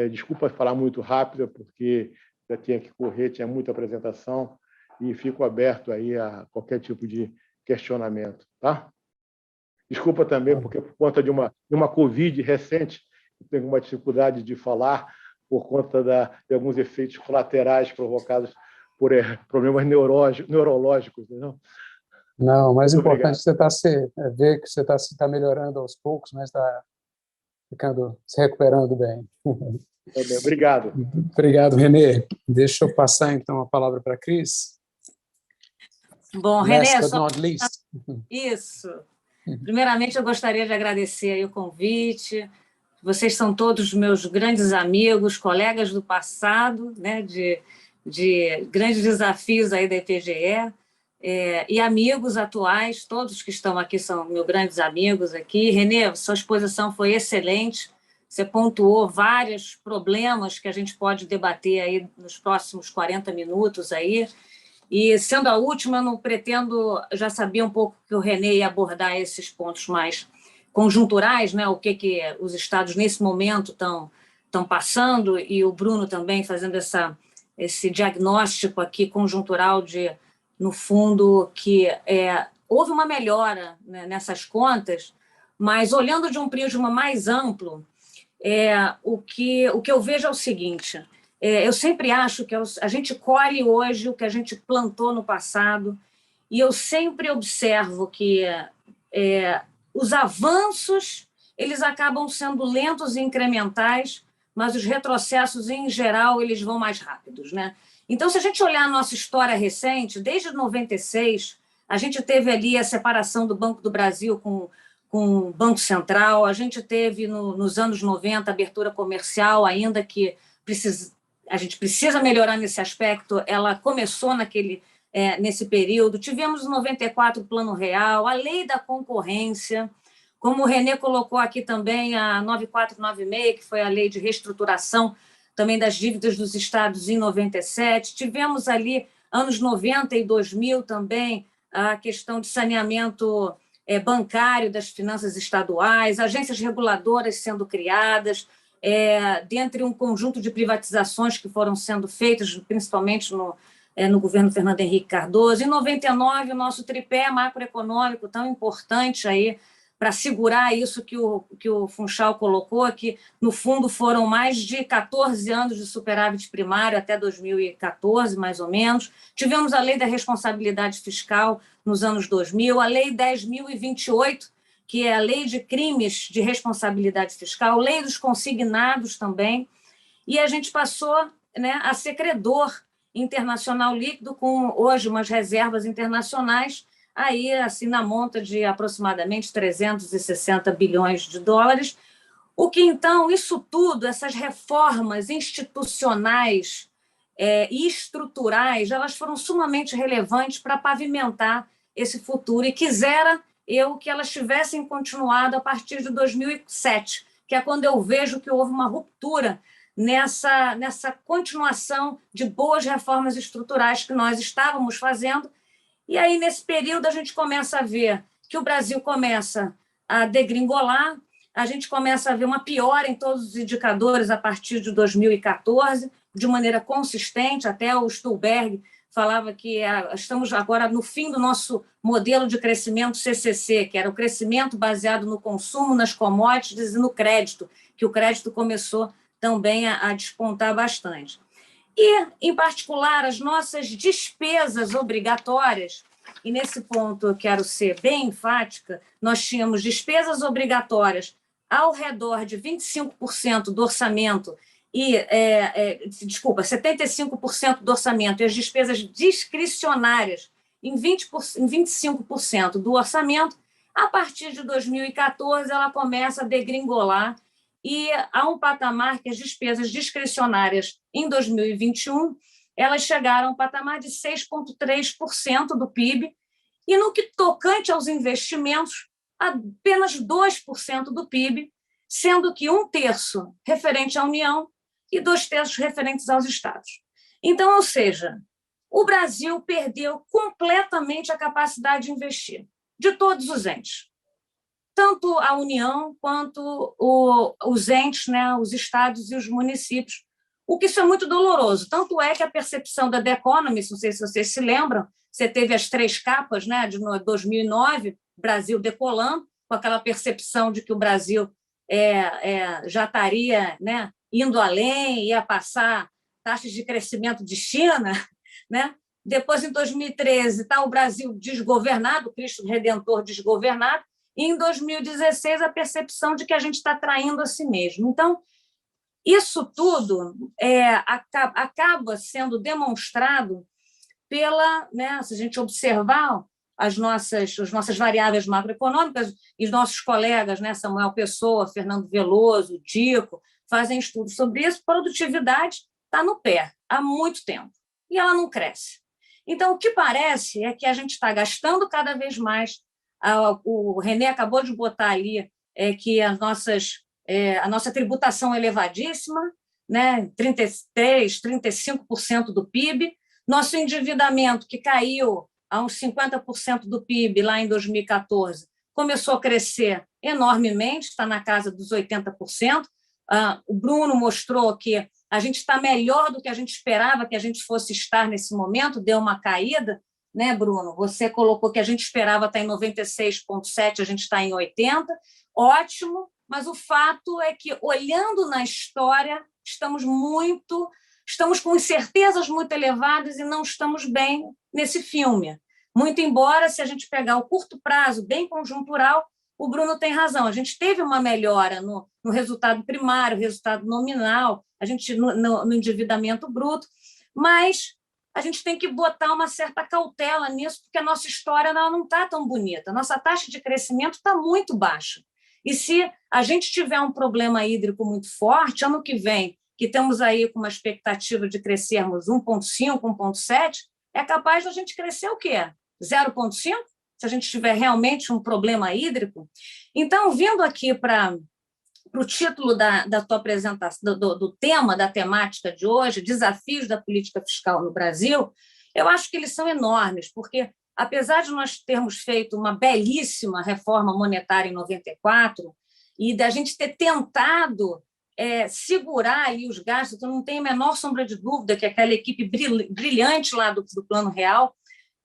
desculpa falar muito rápido, porque já tinha que correr, tinha muita apresentação, e fico aberto aí a qualquer tipo de questionamento. Tá? Desculpa também, porque por conta de uma Covid recente, eu tenho uma dificuldade de falar por conta de alguns efeitos colaterais provocados por problemas neurológicos. Não? Não, o mais importante é você ver que você está melhorando aos poucos, mas está se recuperando bem. Obrigado. Obrigado, Renê. Deixa eu passar, então, a palavra para a Cris. Bom, Renê, but not least. Isso. Primeiramente, eu gostaria de agradecer aí o convite. Vocês são todos meus grandes amigos, colegas do passado, né, de grandes desafios aí da EPGE. E amigos atuais, todos que estão aqui são meus grandes amigos aqui. Renê, sua exposição foi excelente, você pontuou vários problemas que a gente pode debater aí nos próximos 40 minutos aí, e sendo a última, eu não pretendo, já sabia um pouco que o Renê ia abordar esses pontos mais conjunturais, né? O que os estados nesse momento estão passando, e o Bruno também fazendo esse diagnóstico aqui conjuntural no fundo, que houve uma melhora, né, nessas contas, mas olhando de um prisma mais amplo, o que eu vejo é o seguinte: eu sempre acho que a gente colhe hoje o que a gente plantou no passado, e eu sempre observo que os avanços eles acabam sendo lentos e incrementais, mas os retrocessos, em geral, eles vão mais rápidos, né? Então, se a gente olhar a nossa história recente, desde 96, a gente teve ali a separação do Banco do Brasil com o Banco Central, a gente teve, nos anos 90, abertura comercial, ainda que a gente precisa melhorar nesse aspecto, ela começou nesse período. Tivemos, em 94, o Plano Real, a Lei da Concorrência, como o René colocou aqui também, a 9496, que foi a Lei de Reestruturação também das dívidas dos estados em 97. Tivemos ali, anos 90 e 2000 também, a questão de saneamento bancário das finanças estaduais, agências reguladoras sendo criadas, dentre um conjunto de privatizações que foram sendo feitas, principalmente no governo Fernando Henrique Cardoso. Em 99, o nosso tripé macroeconômico tão importante aí para segurar isso que o Funchal colocou, que, no fundo, foram mais de 14 anos de superávit primário até 2014, mais ou menos. Tivemos a Lei da Responsabilidade Fiscal nos anos 2000, a Lei 10.028, que é a Lei de Crimes de Responsabilidade Fiscal, Lei dos Consignados também, e a gente passou, né, a ser credor internacional líquido, com hoje umas reservas internacionais aí assim na monta de aproximadamente 360 bilhões de dólares, o que então isso tudo, essas reformas institucionais e estruturais, elas foram sumamente relevantes para pavimentar esse futuro, e quisera eu que elas tivessem continuado a partir de 2007, que é quando eu vejo que houve uma ruptura nessa continuação de boas reformas estruturais que nós estávamos fazendo. E aí, nesse período, a gente começa a ver que o Brasil começa a degringolar, a gente começa a ver uma piora em todos os indicadores a partir de 2014, de maneira consistente. Até o Stulberg falava que estamos agora no fim do nosso modelo de crescimento CCC, que era o crescimento baseado no consumo, nas commodities e no crédito, que o crédito começou também a despontar bastante. E, em particular, as nossas despesas obrigatórias, e nesse ponto eu quero ser bem enfática, nós tínhamos despesas obrigatórias ao redor de 25% do orçamento, 75% do orçamento, e as despesas discricionárias em 25% do orçamento. A partir de 2014, ela começa a degringolar, e há um patamar que as despesas discricionárias, em 2021, elas chegaram ao patamar de 6,3% do PIB, e no que tocante aos investimentos, apenas 2% do PIB, sendo que 1/3 referente à União e 2/3 referentes aos estados. Então, ou seja, o Brasil perdeu completamente a capacidade de investir, de todos os entes. Tanto a União quanto os entes, né, os estados e os municípios. O que isso é muito doloroso. Tanto é que a percepção da The Economist, não sei se vocês se lembram, você teve as 3 capas, né, de 2009, Brasil decolando, com aquela percepção de que o Brasil já estaria, né, indo além, ia passar taxas de crescimento de China, né? Depois, em 2013, está o Brasil desgovernado, o Cristo Redentor desgovernado, e em 2016 a percepção de que a gente está traindo a si mesmo. Então, isso tudo acaba sendo demonstrado pela, né, se a gente observar as nossas variáveis macroeconômicas, e os nossos colegas, né, Samuel Pessoa, Fernando Veloso, Dico, fazem estudos sobre isso. Produtividade está no pé há muito tempo e ela não cresce. Então, o que parece é que a gente está gastando cada vez mais. O René acabou de botar ali que a nossa tributação é elevadíssima, né? 33%, 35% do PIB. Nosso endividamento, que caiu a uns 50% do PIB lá em 2014, começou a crescer enormemente, está na casa dos 80%. O Bruno mostrou que a gente está melhor do que a gente esperava que a gente fosse estar nesse momento, deu uma caída, né, Bruno? Você colocou que a gente esperava estar em 96,7%, a gente está em 80%, ótimo, mas o fato é que, olhando na história, estamos com incertezas muito elevadas e não estamos bem nesse filme. Muito embora, se a gente pegar o curto prazo, bem conjuntural, o Bruno tem razão, a gente teve uma melhora no resultado primário, resultado nominal, a gente no endividamento bruto, mas a gente tem que botar uma certa cautela nisso, porque a nossa história não está tão bonita. A nossa taxa de crescimento está muito baixa. E se a gente tiver um problema hídrico muito forte, ano que vem, que estamos aí com uma expectativa de crescermos 1,5, 1,7, é capaz de a gente crescer o quê? 0,5? Se a gente tiver realmente um problema hídrico. Então, vindo aqui para o título da tua apresentação, do tema, da temática de hoje, desafios da política fiscal no Brasil, eu acho que eles são enormes, porque, apesar de nós termos feito uma belíssima reforma monetária em 94 e da gente ter tentado segurar ali os gastos, eu não tenho a menor sombra de dúvida que aquela equipe brilhante lá do Plano Real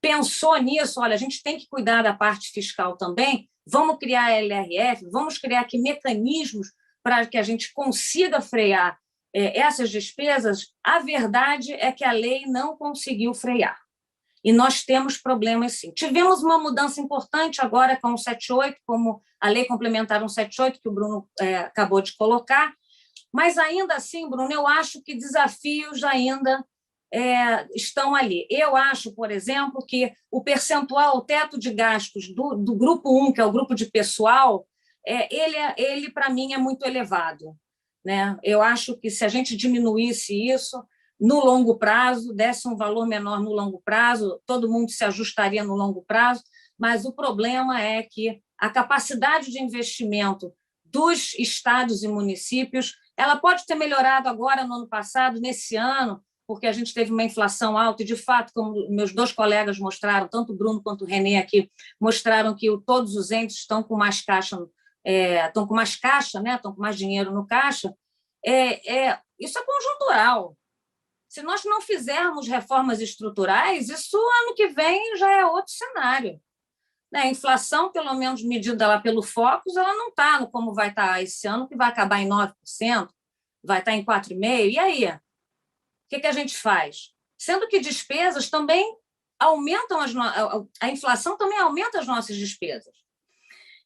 pensou nisso, olha, a gente tem que cuidar da parte fiscal também, vamos criar a LRF, vamos criar aqui mecanismos para que a gente consiga frear essas despesas. A verdade é que a lei não conseguiu frear. E nós temos problemas, sim. Tivemos uma mudança importante agora com o 178, como a lei complementar 178, que o Bruno acabou de colocar, mas ainda assim, Bruno, eu acho que desafios ainda estão ali. Eu acho, por exemplo, que o percentual, o teto de gastos do grupo 1, que é o grupo de pessoal, ele para mim, é muito elevado, né? Eu acho que se a gente diminuísse isso no longo prazo, desse um valor menor no longo prazo, todo mundo se ajustaria no longo prazo, mas o problema é que a capacidade de investimento dos estados e municípios, ela pode ter melhorado agora no ano passado, nesse ano, porque a gente teve uma inflação alta e, de fato, como meus dois colegas mostraram, tanto o Bruno quanto o René aqui, mostraram que todos os entes estão com mais caixa, né? Estão com mais dinheiro no caixa. Isso é conjuntural. Se nós não fizermos reformas estruturais, isso ano que vem já é outro cenário. A inflação, pelo menos medida lá pelo Focus, ela não está no como vai estar esse ano, que vai acabar em 9%, vai estar em 4,5%. E aí? O que a gente faz? Sendo que despesas também aumentam, a inflação também aumenta as nossas despesas.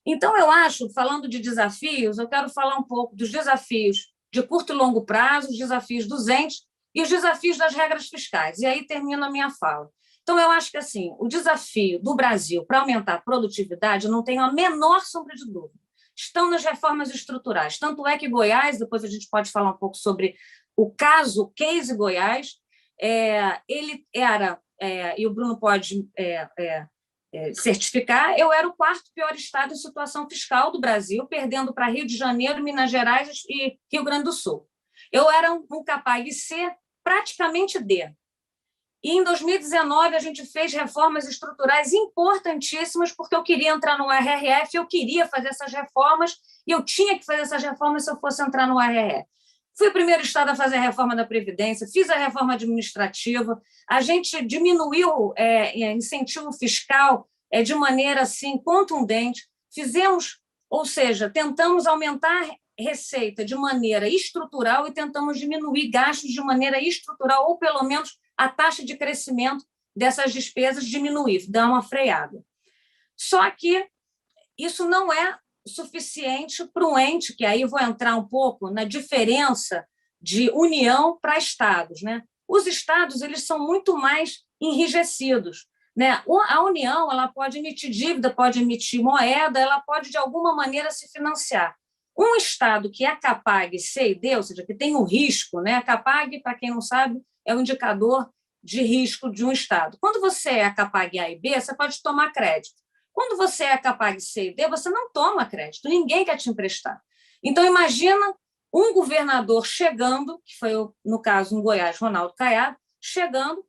Então, eu acho, falando de desafios, eu quero falar um pouco dos desafios de curto e longo prazo, os desafios dos entes e os desafios das regras fiscais. E aí termino a minha fala. Então, eu acho que assim, o desafio do Brasil para aumentar a produtividade, eu não tenho a menor sombra de dúvida, estão nas reformas estruturais. Tanto é que Goiás, depois a gente pode falar um pouco sobre o case Goiás, ele era, e o Bruno pode certificar, eu era o quarto pior estado em situação fiscal do Brasil, perdendo para Rio de Janeiro, Minas Gerais e Rio Grande do Sul. Eu era um capaz de ser praticamente D. E, em 2019, a gente fez reformas estruturais importantíssimas, porque eu queria entrar no RRF, eu queria fazer essas reformas, e eu tinha que fazer essas reformas se eu fosse entrar no RRF. Fui o primeiro estado a fazer a reforma da Previdência, fiz a reforma administrativa, a gente diminuiu incentivo fiscal de maneira assim, contundente, fizemos, ou seja, tentamos aumentar receita de maneira estrutural e tentamos diminuir gastos de maneira estrutural, ou pelo menos a taxa de crescimento dessas despesas diminuir, dar uma freada. Só que isso não é suficiente para um ente, que aí eu vou entrar um pouco na diferença de União para estados, né? Os estados, eles são muito mais enrijecidos, né? A União, ela pode emitir dívida, pode emitir moeda, ela pode, de alguma maneira, se financiar. Um estado que é a CAPAG C e D, ou seja, que tem o risco, né? A CAPAG, para quem não sabe, é o indicador de risco de um estado. Quando você é a CAPAG A e B, você pode tomar crédito. Quando você é a CAPAG C e D, você não toma crédito, ninguém quer te emprestar. Então, imagina um governador chegando, que foi, no caso, em Goiás, Ronaldo Caiado, chegando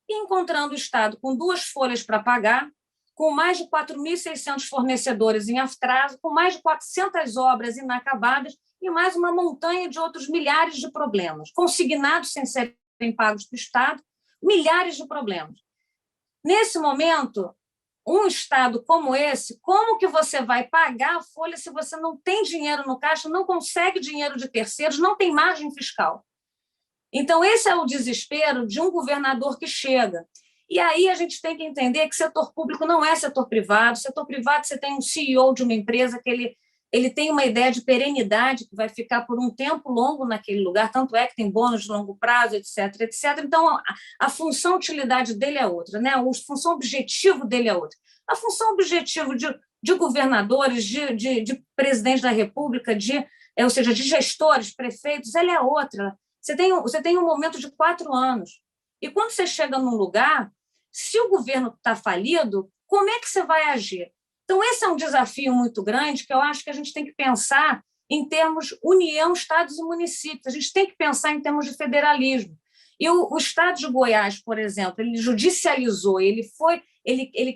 e encontrando o estado com 2 folhas para pagar, com mais de 4.600 fornecedores em atraso, com mais de 400 obras inacabadas e mais uma montanha de outros milhares de problemas, consignados sem serem pagos para o Estado, milhares de problemas. Nesse momento, um estado como esse, como que você vai pagar a folha se você não tem dinheiro no caixa, não consegue dinheiro de terceiros, não tem margem fiscal? Então, esse é o desespero de um governador que chega. E aí a gente tem que entender que setor público não é setor privado. Setor privado, você tem um CEO de uma empresa que ele tem uma ideia de perenidade que vai ficar por um tempo longo naquele lugar, tanto é que tem bônus de longo prazo, etc, etc. Então, a função utilidade dele é outra, né? A função objetivo dele é outra. A função objetivo de governadores, de presidentes da República, ou seja, de gestores, prefeitos, ela é outra. Você tem um momento de 4 anos. E quando você chega num lugar, se o governo está falido, como é que você vai agir? Então, esse é um desafio muito grande que eu acho que a gente tem que pensar em termos União, Estados e municípios. A gente tem que pensar em termos de federalismo. E o Estado de Goiás, por exemplo, ele judicializou, ele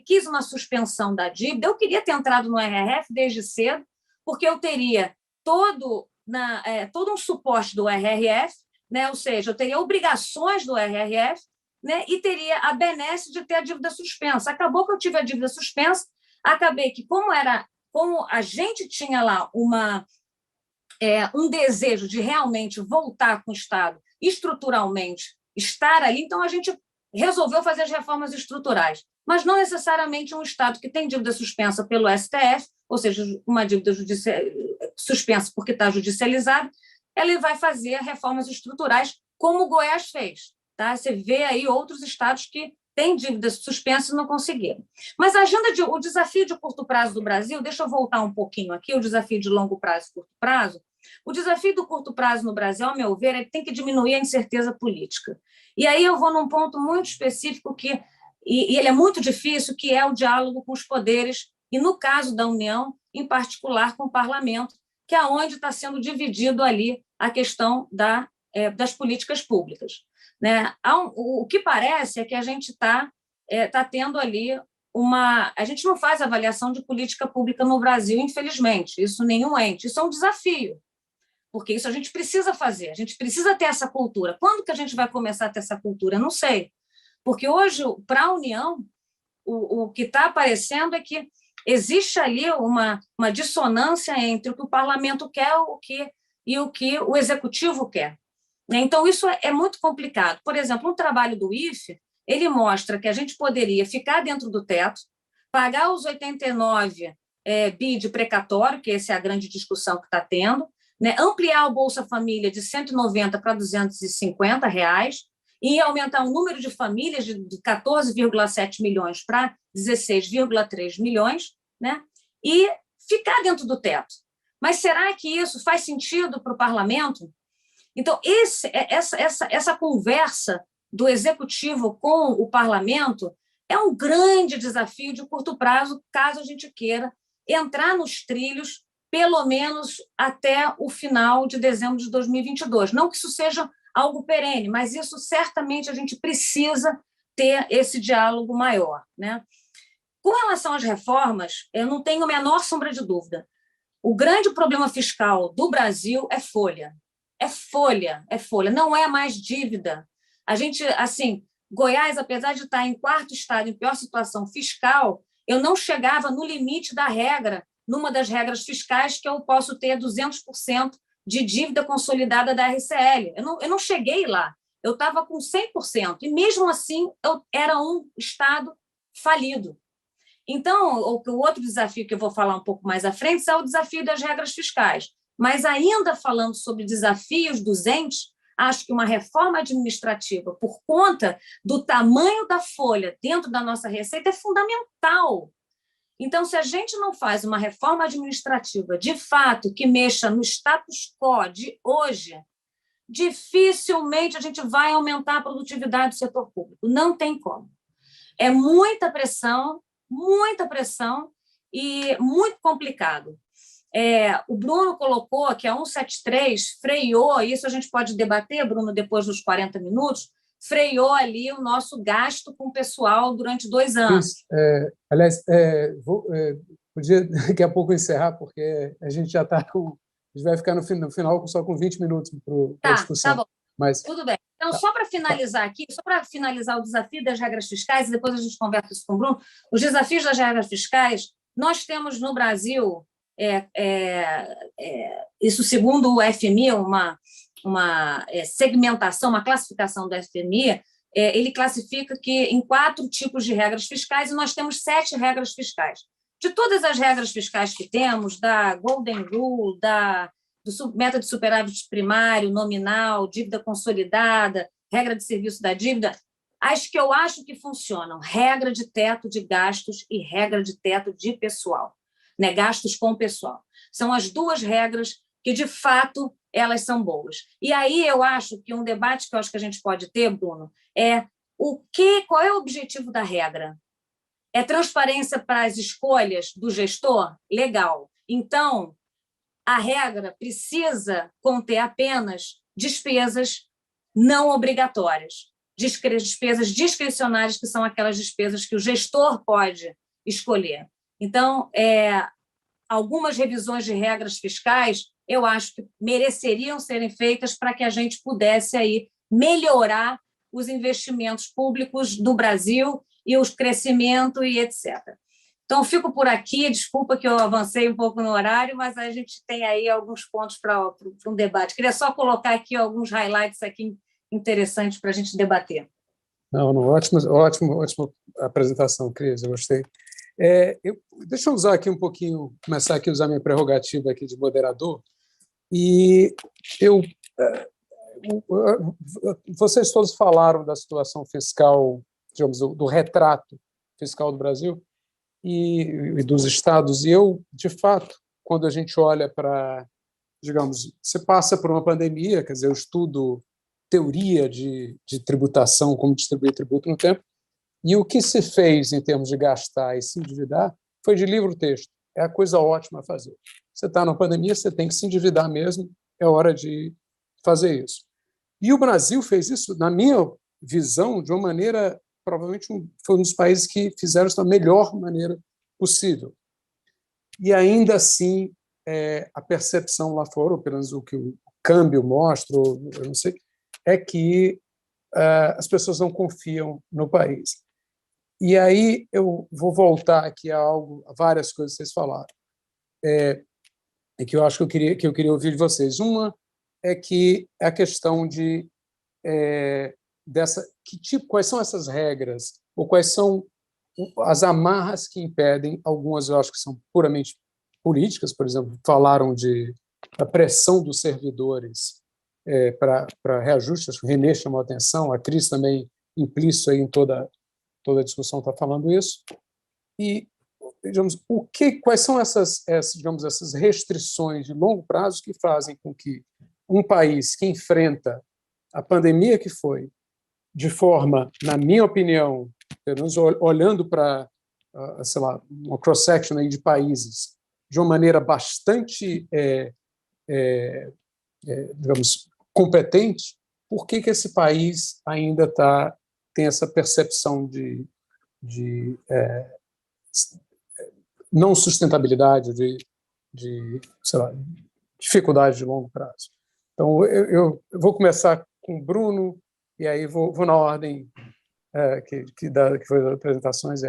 quis uma suspensão da dívida. Eu queria ter entrado no RRF desde cedo, porque eu teria todo um suporte do RRF, né? Ou seja, eu teria obrigações do RRF, né? E teria a benesse de ter a dívida suspensa. Acabou que eu tive a dívida suspensa, acabei que, como a gente tinha lá um desejo de realmente voltar com o Estado estruturalmente, estar ali, então a gente resolveu fazer as reformas estruturais, mas não necessariamente um Estado que tem dívida suspensa pelo STF, ou seja, uma dívida suspensa porque está judicializada, ele vai fazer reformas estruturais como o Goiás fez. Tá? Você vê aí outros estados que têm dívidas suspensas e não conseguiram. Mas o desafio de curto prazo do Brasil, deixa eu voltar um pouquinho aqui, o desafio de longo prazo e curto prazo. O desafio do curto prazo no Brasil, ao meu ver, ele tem que diminuir a incerteza política. E aí eu vou num ponto muito específico e ele é muito difícil, que é o diálogo com os poderes, e no caso da União, em particular com o parlamento, que é onde está sendo dividido ali a questão das políticas públicas. Né? O que parece é que a gente está tendo ali a gente não faz avaliação de política pública no Brasil, infelizmente, isso nenhum ente, isso é um desafio, porque isso a gente precisa fazer, a gente precisa ter essa cultura. Quando que a gente vai começar a ter essa cultura? Eu não sei, porque hoje, para a União, o que está aparecendo é que existe ali uma dissonância entre o que o parlamento quer e o que o executivo quer. Então, isso é muito complicado. Por exemplo, um trabalho do IFE, ele mostra que a gente poderia ficar dentro do teto, pagar os 89 bi de precatório, que essa é a grande discussão que está tendo, né? Ampliar o Bolsa Família de 190 para R$250 e aumentar o número de famílias de 14,7 milhões para 16,3 milhões, né? E ficar dentro do teto. Mas será que isso faz sentido para o parlamento? Então, essa conversa do executivo com o parlamento é um grande desafio de curto prazo, caso a gente queira entrar nos trilhos, pelo menos até o final de dezembro de 2022. Não que isso seja algo perene, mas isso certamente a gente precisa ter esse diálogo maior. Né? Com relação às reformas, eu não tenho a menor sombra de dúvida. O grande problema fiscal do Brasil é folha. É folha, não é mais dívida. A gente, assim, Goiás, apesar de estar em 4º estado, em pior situação fiscal, eu não chegava no limite da regra, numa das regras fiscais, que eu posso ter 200% de dívida consolidada da RCL. Eu não cheguei lá, eu estava com 100%, e mesmo assim eu era um estado falido. Então, o outro desafio que eu vou falar um pouco mais à frente é o desafio das regras fiscais. Mas, ainda falando sobre desafios dos entes, acho que uma reforma administrativa, por conta do tamanho da folha dentro da nossa receita, é fundamental. Então, se a gente não faz uma reforma administrativa, de fato, que mexa no status quo de hoje, dificilmente a gente vai aumentar a produtividade do setor público. Não tem como. É muita pressão e muito complicado. O Bruno colocou que a 173 freou, isso a gente pode debater, Bruno, depois dos 40 minutos, freou ali o nosso gasto com o pessoal durante 2 anos. Aliás, podia daqui a pouco encerrar, porque a gente já está com... A gente vai ficar no final só com 20 minutos para a discussão. Tá bom. Mas, tudo bem. Então, só para finalizar aqui, só para finalizar o desafio das regras fiscais, e depois a gente conversa isso com o Bruno, os desafios das regras fiscais, nós temos no Brasil... isso segundo o FMI, uma segmentação, uma classificação do FMI, ele classifica que em 4 tipos de regras fiscais, e nós temos 7 regras fiscais. de todas as regras fiscais que temos, da Golden Rule, do método de superávit primário, nominal, dívida consolidada, regra de serviço da dívida, as que eu acho que funcionam, regra de teto de gastos e regra de teto de pessoal, né? Gastos com pessoal. São as duas regras que, de fato, elas são boas. E aí eu acho que um debate que eu acho que a gente pode ter, Bruno, é qual é o objetivo da regra? É transparência para as escolhas do gestor? Legal. Então, a regra precisa conter apenas despesas não obrigatórias, despesas discricionárias, que são aquelas despesas que o gestor pode escolher. Então, algumas revisões de regras fiscais eu acho que mereceriam serem feitas para que a gente pudesse aí melhorar os investimentos públicos do Brasil e o crescimento e etc. Então, fico por aqui, desculpa que eu avancei um pouco no horário, mas a gente tem aí alguns pontos para um debate. Queria só colocar aqui alguns highlights aqui interessantes para a gente debater. Não, ótima apresentação, Cris, eu gostei. Deixa eu usar aqui um pouquinho, começar aqui a usar minha prerrogativa aqui de moderador, e vocês todos falaram da situação fiscal, digamos, do retrato fiscal do Brasil e dos estados, e eu, de fato, quando a gente olha para, digamos, você passa por uma pandemia, quer dizer, eu estudo teoria de tributação, como distribuir tributo no tempo, e o que se fez em termos de gastar e se endividar foi de livro-texto. É a coisa ótima a fazer. Você está na pandemia, você tem que se endividar mesmo, é hora de fazer isso. E o Brasil fez isso, na minha visão, de uma maneira, provavelmente foi um dos países que fizeram isso da melhor maneira possível. E ainda assim, a percepção lá fora, ou pelo menos o que o câmbio mostra, eu não sei, é que as pessoas não confiam no país. E aí eu vou voltar aqui a várias coisas que vocês falaram, e que eu acho que eu queria ouvir de vocês. Uma é que a questão de quais são essas regras, ou quais são as amarras que impedem, algumas eu acho que são puramente políticas, por exemplo, falaram da pressão dos servidores para reajuste, acho que o Renê chamou a atenção, a Cris também, implícito aí em toda a discussão está falando isso. E, digamos, quais são essas restrições de longo prazo que fazem com que um país que enfrenta a pandemia que foi, de forma, na minha opinião, pelo menos olhando para, sei lá, uma cross-section aí de países, de uma maneira bastante, digamos, competente, por que esse país ainda tem essa percepção de não sustentabilidade, de sei lá, dificuldade de longo prazo? Então, eu vou começar com o Bruno, e aí vou na ordem que foi das apresentações.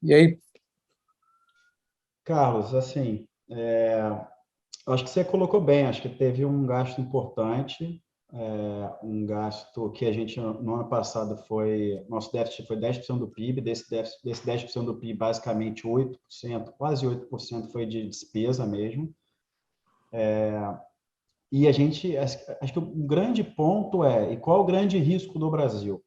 E aí... Carlos, assim, acho que você colocou bem, acho que teve um gasto importante, um gasto que a gente, no ano passado, nosso déficit foi 10% do PIB, desse 10% do PIB, basicamente 8%, quase 8% foi de despesa mesmo. E acho que o grande ponto e qual é o grande risco do Brasil?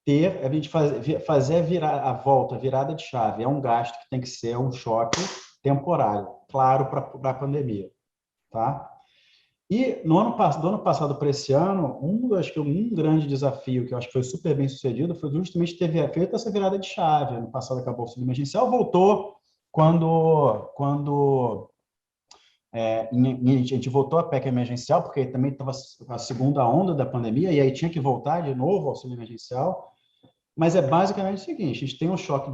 A gente fazer a virada de chave. É um gasto que tem que ser um choque temporário, claro, para a pandemia. Tá? E do ano passado para esse ano, acho que um grande desafio, que eu acho que foi super bem sucedido, foi justamente ter feito essa virada de chave. Ano passado acabou o auxílio emergencial, voltou quando a gente voltou a PEC emergencial, porque também estava a segunda onda da pandemia, e aí tinha que voltar de novo ao auxílio emergencial. Mas é basicamente o seguinte: a gente tem um choque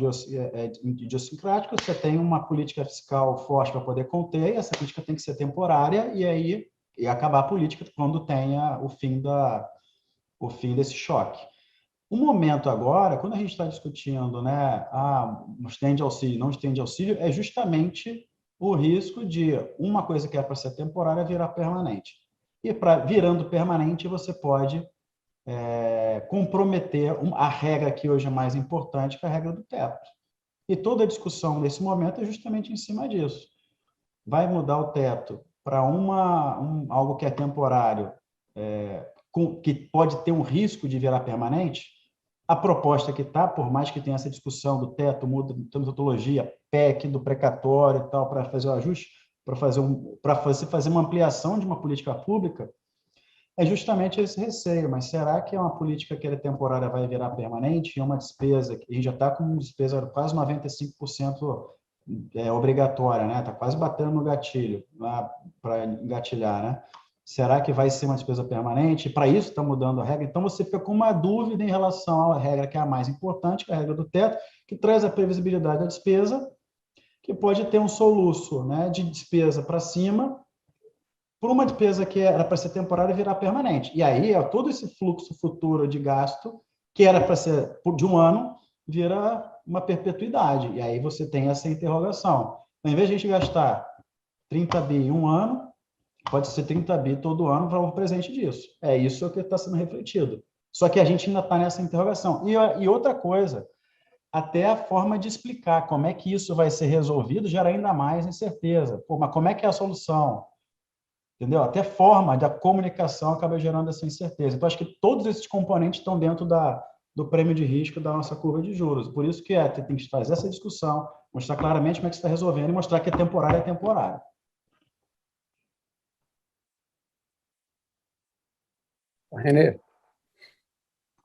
idiosincrático, você tem uma política fiscal forte para poder conter, e essa política tem que ser temporária, e acabar a política quando tenha o fim desse choque. O momento agora, quando a gente está discutindo, né, estende auxílio, não estende auxílio, é justamente o risco de uma coisa que é para ser temporária virar permanente. E virando permanente, você pode comprometer a regra que hoje é mais importante, que é a regra do teto. E toda a discussão nesse momento é justamente em cima disso. Vai mudar o teto para algo que é temporário, que pode ter um risco de virar permanente? A proposta que está, por mais que tenha essa discussão do teto, muda de metodologia, PEC, do precatório e tal, para fazer o ajuste, para fazer uma ampliação de uma política pública, é justamente esse receio. Mas será que uma política que é temporária vai virar permanente? É uma despesa que a gente já está com uma despesa quase 95% obrigatória, né? Está quase batendo no gatilho para engatilhar, né? Será que vai ser uma despesa permanente? Para isso está mudando a regra. Então você fica com uma dúvida em relação à regra que é a mais importante, que é a regra do teto, que traz a previsibilidade da despesa, que pode ter um soluço, né, de despesa para cima, por uma despesa que era para ser temporária virar permanente. E aí, todo esse fluxo futuro de gasto, que era para ser de um ano, vira uma perpetuidade. E aí você tem essa interrogação. Ao invés de a gente gastar 30 bi em um ano, pode ser 30 bi todo ano para um presente disso. É isso que está sendo refletido. Só que a gente ainda está nessa interrogação. E outra coisa, até a forma de explicar como é que isso vai ser resolvido gera ainda mais incerteza. Pô, mas como é que é a solução? Entendeu? Até a forma da comunicação acaba gerando essa incerteza. Então, acho que todos esses componentes estão dentro do prêmio de risco da nossa curva de juros. Por isso que tem que fazer essa discussão, mostrar claramente como é que você está resolvendo e mostrar que é temporário. Renê.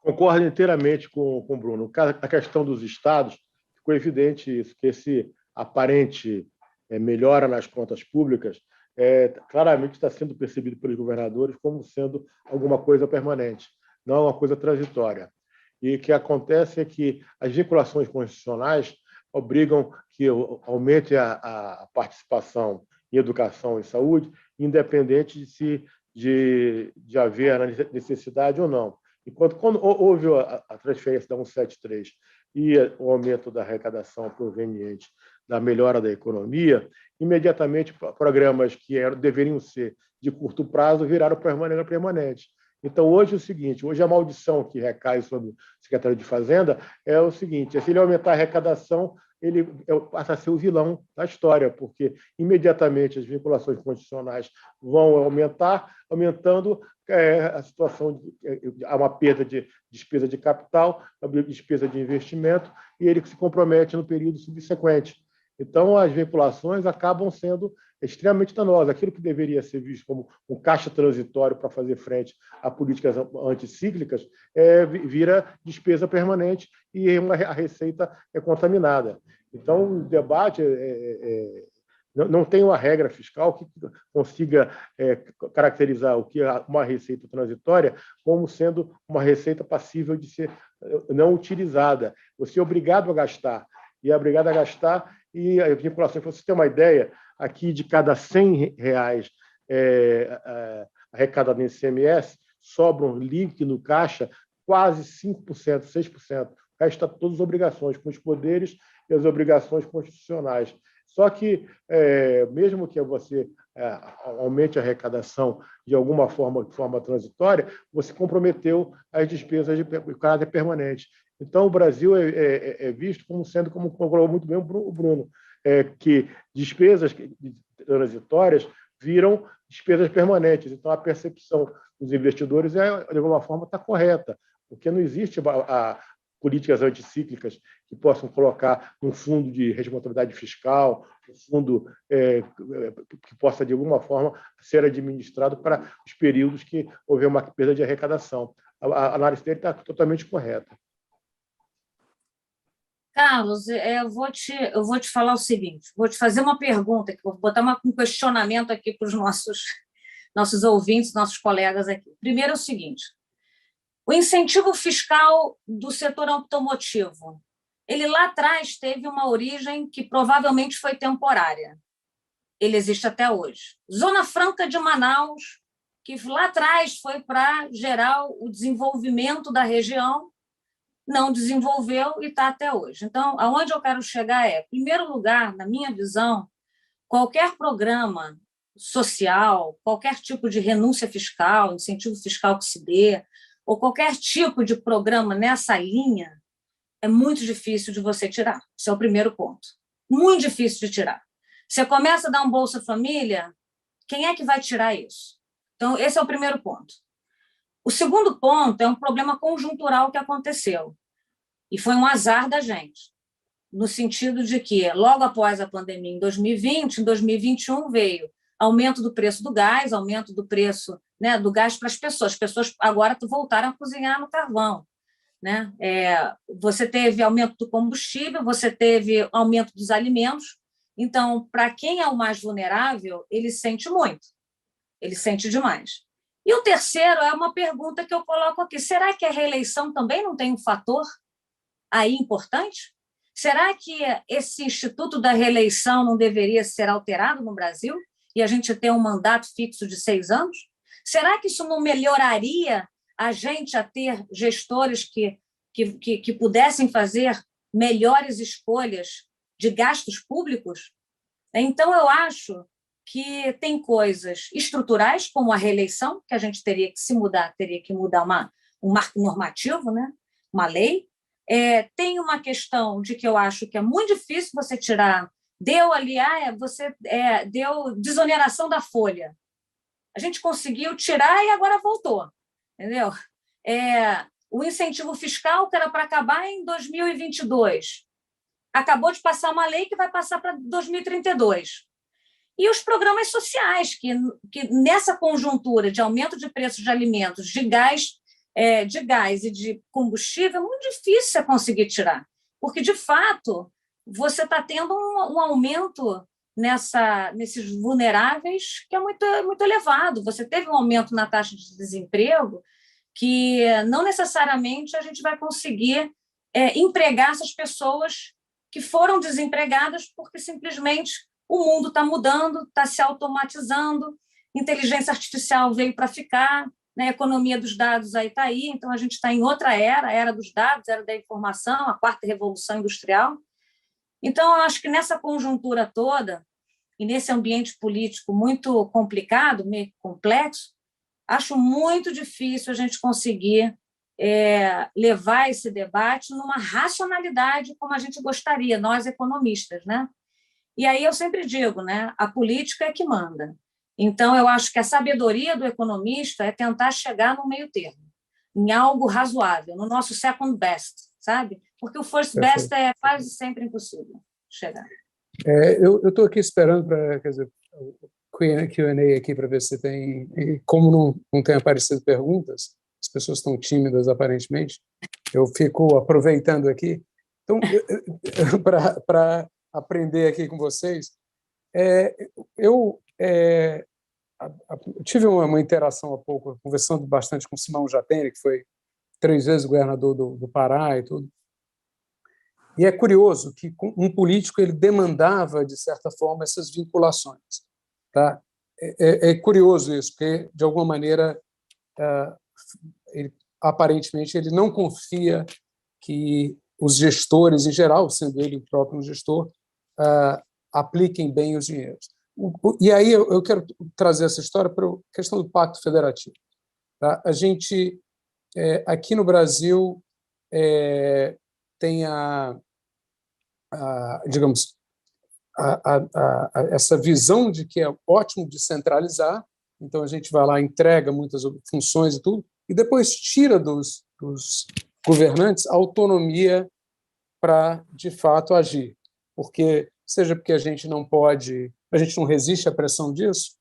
Concordo inteiramente com o Bruno. A questão dos estados, ficou evidente isso, que esse aparente melhora nas contas públicas claramente está sendo percebido pelos governadores como sendo alguma coisa permanente, não uma coisa transitória. E o que acontece é que as vinculações constitucionais obrigam que aumente a participação em educação e saúde, independente de haver a necessidade ou não. Enquanto quando houve a transferência da 173 e o aumento da arrecadação proveniente da melhora da economia, imediatamente programas que deveriam ser de curto prazo viraram permanentes. Então, hoje é o seguinte, hoje a maldição que recai sobre o secretário de Fazenda é o seguinte, se ele aumentar a arrecadação, ele passa a ser o vilão da história, porque imediatamente as vinculações constitucionais vão aumentando a situação, há uma perda de despesa de capital, despesa de investimento, e ele se compromete no período subsequente. Então, as vinculações acabam sendo extremamente danosas. Aquilo que deveria ser visto como um caixa transitório para fazer frente a políticas anticíclicas vira despesa permanente e a receita é contaminada. Então, o debate não tem uma regra fiscal que consiga caracterizar o que é uma receita transitória como sendo uma receita passível de ser não utilizada. Você é obrigado a gastar, e é obrigado a gastar, e a vinculação, para você ter uma ideia, aqui de cada R$100 arrecadado em ICMS, sobram líquido no caixa quase 5%, 6%. O resto está todas as obrigações, com os poderes e as obrigações constitucionais. Só que, mesmo que você aumente a arrecadação de alguma forma, de forma transitória, você comprometeu as despesas de caráter permanente. Então, o Brasil é visto como sendo, como colocou muito bem o Bruno, que despesas transitórias viram despesas permanentes. Então, a percepção dos investidores, de alguma forma, está correta, porque não existe políticas anticíclicas que possam colocar um fundo de responsabilidade fiscal, um fundo que possa, de alguma forma, ser administrado para os períodos que houver uma perda de arrecadação. A análise dele está totalmente correta. Carlos, eu vou te falar o seguinte, vou te fazer uma pergunta, vou botar um questionamento aqui para os nossos ouvintes, nossos colegas aqui. Primeiro é o seguinte, o incentivo fiscal do setor automotivo, ele lá atrás teve uma origem que provavelmente foi temporária. Ele existe até hoje. Zona Franca de Manaus, que lá atrás foi para gerar o desenvolvimento da região, não desenvolveu e está até hoje. Então, aonde eu quero chegar em primeiro lugar, na minha visão, qualquer programa social, qualquer tipo de renúncia fiscal, incentivo fiscal que se dê, ou qualquer tipo de programa nessa linha, é muito difícil de você tirar. Esse é o primeiro ponto. Muito difícil de tirar. Você começa a dar um Bolsa Família, quem é que vai tirar isso? Então, esse é o primeiro ponto. O segundo ponto é um problema conjuntural que aconteceu. E foi um azar da gente, no sentido de que, logo após a pandemia, em 2020, em 2021, veio aumento do preço do gás, aumento do preço, né, do gás para as pessoas. As pessoas agora voltaram a cozinhar no carvão. Né? Você teve aumento do combustível, você teve aumento dos alimentos. Então, para quem é o mais vulnerável, ele sente muito, ele sente demais. E o terceiro é uma pergunta que eu coloco aqui: será que a reeleição também não tem um fator aí importante? Será que esse instituto da reeleição não deveria ser alterado no Brasil e a gente ter um mandato fixo de 6 anos? Será que isso não melhoraria a gente a ter gestores que pudessem fazer melhores escolhas de gastos públicos? Então, eu acho que tem coisas estruturais, como a reeleição, que a gente teria que mudar um marco normativo, né? Uma lei. Tem uma questão de que eu acho que é muito difícil você tirar. Deu ali, deu desoneração da folha. A gente conseguiu tirar e agora voltou, entendeu? O incentivo fiscal, que era para acabar em 2022, acabou de passar uma lei que vai passar para 2032. E os programas sociais, que nessa conjuntura de aumento de preços de alimentos, de gás e de combustível, é muito difícil você conseguir tirar, porque, de fato, você está tendo um aumento nesses vulneráveis que é muito, muito elevado. Você teve um aumento na taxa de desemprego que não necessariamente a gente vai conseguir empregar essas pessoas que foram desempregadas porque simplesmente o mundo está mudando, está se automatizando, inteligência artificial veio para ficar, né? A economia dos dados aí está aí, então a gente está em outra era, a era dos dados, a era da informação, a 4ª revolução industrial. Então, eu acho que nessa conjuntura toda, e nesse ambiente político muito complicado, meio complexo, acho muito difícil a gente conseguir levar esse debate numa racionalidade como a gente gostaria, nós economistas, né? E aí eu sempre digo, né, a política é que manda. Então, eu acho que a sabedoria do economista é tentar chegar no meio termo, em algo razoável, no nosso second best, sabe? Porque o first best é quase sempre impossível chegar. Eu estou aqui esperando para, quer dizer, Q&A aqui para ver se tem, e como não tem aparecido perguntas, as pessoas estão tímidas aparentemente, eu fico aproveitando aqui. Então, para aprender aqui com vocês, eu tive uma interação há pouco, conversando bastante com o Simão Jatene, que foi 3 vezes governador do Pará e tudo. E é curioso que um político ele demandava, de certa forma, essas vinculações. Tá? É curioso isso, porque, de alguma maneira, aparentemente, ele não confia que os gestores, em geral, sendo ele o próprio gestor, apliquem bem os dinheiros. E aí eu quero trazer essa história para a questão do Pacto Federativo. Tá? A gente, aqui no Brasil, tem digamos, essa visão de que é ótimo descentralizar, então a gente vai lá, entrega muitas funções e tudo, e depois tira dos governantes a autonomia para, de fato, agir. Seja porque a gente não pode, a gente não resiste à pressão disso,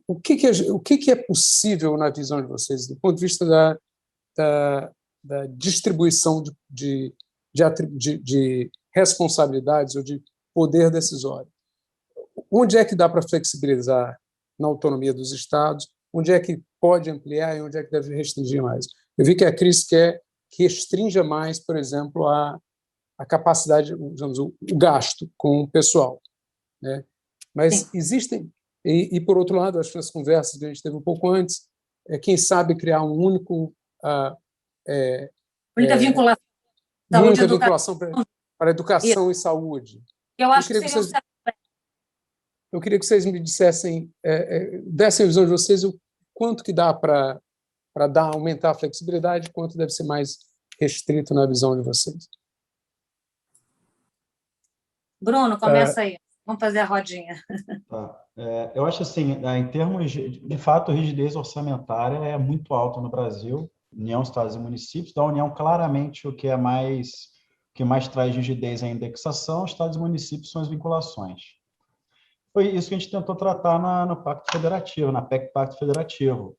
o que é possível na visão de vocês, do ponto de vista da distribuição de responsabilidades ou de poder decisório? Onde é que dá para flexibilizar na autonomia dos estados? Onde é que pode ampliar e onde é que deve restringir mais? Eu vi que a Cris quer que restrinja mais, por exemplo, a capacidade, digamos, o gasto com o pessoal, né? Mas sim, existem, e por outro lado, acho que nas conversas que a gente teve um pouco antes, quem sabe criar um único única vinculação, única vinculação para educação e saúde. Eu acho que seria eu queria que vocês me dessem, dessem a visão de vocês, o quanto que dá para aumentar a flexibilidade, quanto deve ser mais restrito na visão de vocês? Bruno, começa aí. Vamos fazer a rodinha. Tá. Eu acho assim, em termos de fato, a rigidez orçamentária é muito alta no Brasil, União, Estados e Municípios. Da União, claramente, o que mais traz rigidez é a indexação, Estados e Municípios são as vinculações. Foi isso que a gente tentou tratar no Pacto Federativo, na PEC Pacto Federativo.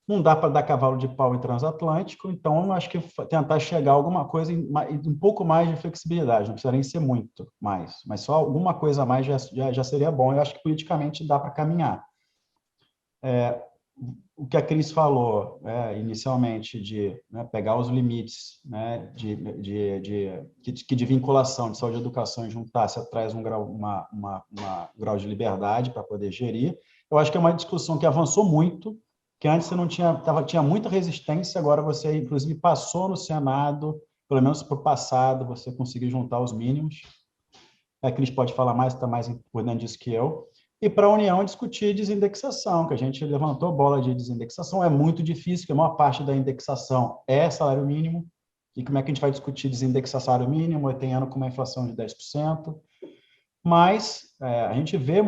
Não dá para dar cavalo de pau em transatlântico, então acho que tentar chegar a alguma coisa, um pouco mais de flexibilidade, não precisa nem ser muito mais, mas só alguma coisa a mais já seria bom. Eu acho que politicamente dá para caminhar. O que a Cris falou inicialmente de pegar os limites de vinculação de saúde e educação e juntar, se traz um grau de liberdade para poder gerir. Eu acho que é uma discussão que avançou muito, que antes você não tinha muita resistência, agora você, inclusive, passou no Senado, pelo menos para o passado, você conseguiu juntar os mínimos. A Cris pode falar mais, está mais por dentro disso que eu. E para a União discutir desindexação, que a gente levantou bola de desindexação, é muito difícil, porque a maior parte da indexação é salário mínimo, e como é que a gente vai discutir desindexar salário mínimo, tem ano com uma inflação de 10%, mas a gente vê